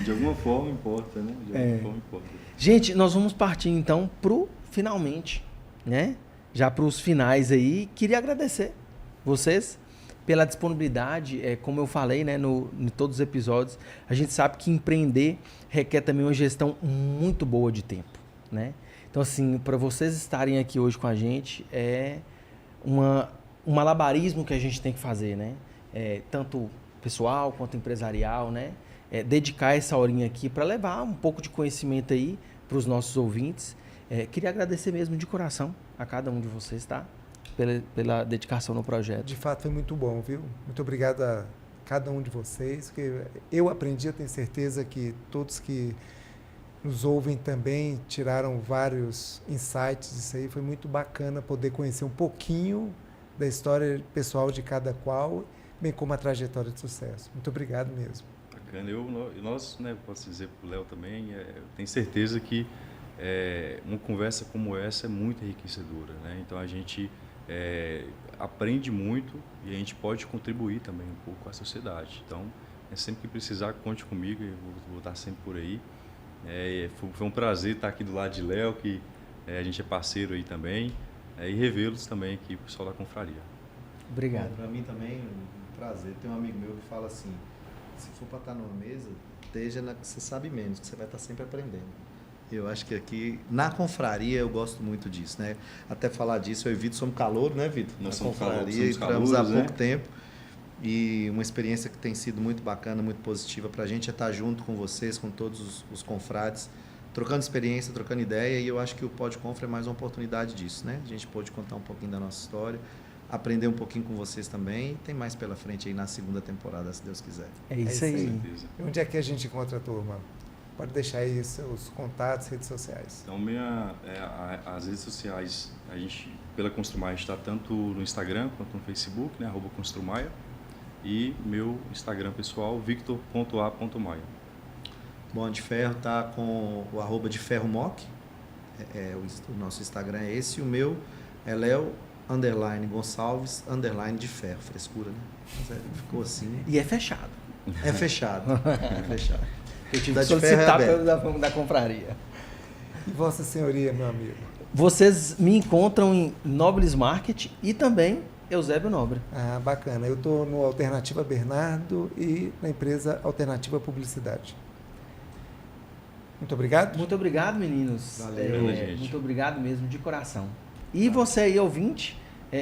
De alguma forma importa, né? De alguma forma importa. Gente, nós vamos partir então pro finalmente, né? Já para os finais aí. Queria agradecer vocês pela disponibilidade. Como eu falei, né, em todos os episódios, a gente sabe que empreender requer também uma gestão muito boa de tempo, né? Então, assim, para vocês estarem aqui hoje com a gente, é um malabarismo que a gente tem que fazer, né? Tanto pessoal quanto empresarial, né? Dedicar essa horinha aqui para levar um pouco de conhecimento aí para os nossos ouvintes. Queria agradecer mesmo de coração a cada um de vocês, tá? Pela dedicação no projeto. De fato, foi muito bom, viu? Muito obrigado a cada um de vocês. Que eu aprendi, eu tenho certeza que todos que nos ouvem também tiraram vários insights disso aí. Foi muito bacana poder conhecer um pouquinho da história pessoal de cada qual, bem como a trajetória de sucesso. Muito obrigado mesmo. Bacana. Nós, né, posso dizer para o Léo também, eu tenho certeza que uma conversa como essa é muito enriquecedora, né? Então a gente aprende muito e a gente pode contribuir também um pouco com a sociedade. Então, sempre que precisar, conte comigo, eu vou estar sempre por aí. Foi um prazer estar aqui do lado de Léo, que a gente é parceiro aí também, e revê-los também aqui, o pessoal da confraria. Obrigado. Para mim também um prazer. Tem um amigo meu que fala assim, se for para estar numa mesa, esteja na que você sabe menos, que você vai estar sempre aprendendo. Eu acho que aqui, na confraria, eu gosto muito disso, né? Até falar disso, eu e o Vitor somos calor, né, Vitor? Nós na somos confraria, somos entramos há calouros, né? pouco tempo. E uma experiência que tem sido muito bacana, muito positiva para a gente é estar junto com vocês, com todos os confrades, trocando experiência, trocando ideia. E eu acho que o Podconfra é mais uma oportunidade disso, né? A gente pode contar um pouquinho da nossa história, aprender um pouquinho com vocês também. E tem mais pela frente aí na segunda temporada, se Deus quiser. É isso aí. Com certeza. E onde é que a gente encontra a turma? Pode deixar aí seus contatos, redes sociais. Então, as redes sociais, a gente, pela Construmaia, está tanto no Instagram quanto no Facebook, né, @Construmaia, e meu Instagram pessoal, victor.a.maia. Bom, a de Ferro tá com o @ de Ferro Moc, o nosso Instagram é esse, e o meu é Leo_Gonçalves _ de Ferro, frescura, né? Mas ficou assim. E é fechado. É fechado, é fechado. Eu tive Da que de ferro é solicitar aberto. da confraria. E Vossa Senhoria, meu amigo? vocês me encontram em Nobles Market e também Eusébio Nobre. Ah, bacana. Eu estou no Alternativa Bernardo e na empresa Alternativa Publicidade. Muito obrigado. Muito obrigado, meninos. Valeu, gente. Muito obrigado mesmo, de coração. E você aí, ouvinte,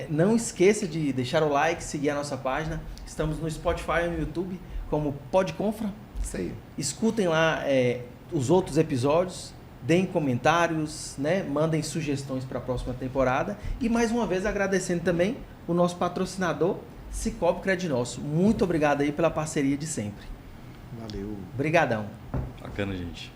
não esqueça de deixar o like, seguir a nossa página. Estamos no Spotify e no YouTube como Podconfra. Isso aí. Escutem lá os outros episódios, deem comentários, né? Mandem sugestões para a próxima temporada. E mais uma vez agradecendo também o nosso patrocinador, Cicobi Credinosso. Muito obrigado aí pela parceria de sempre. Valeu. Obrigadão. Bacana, gente.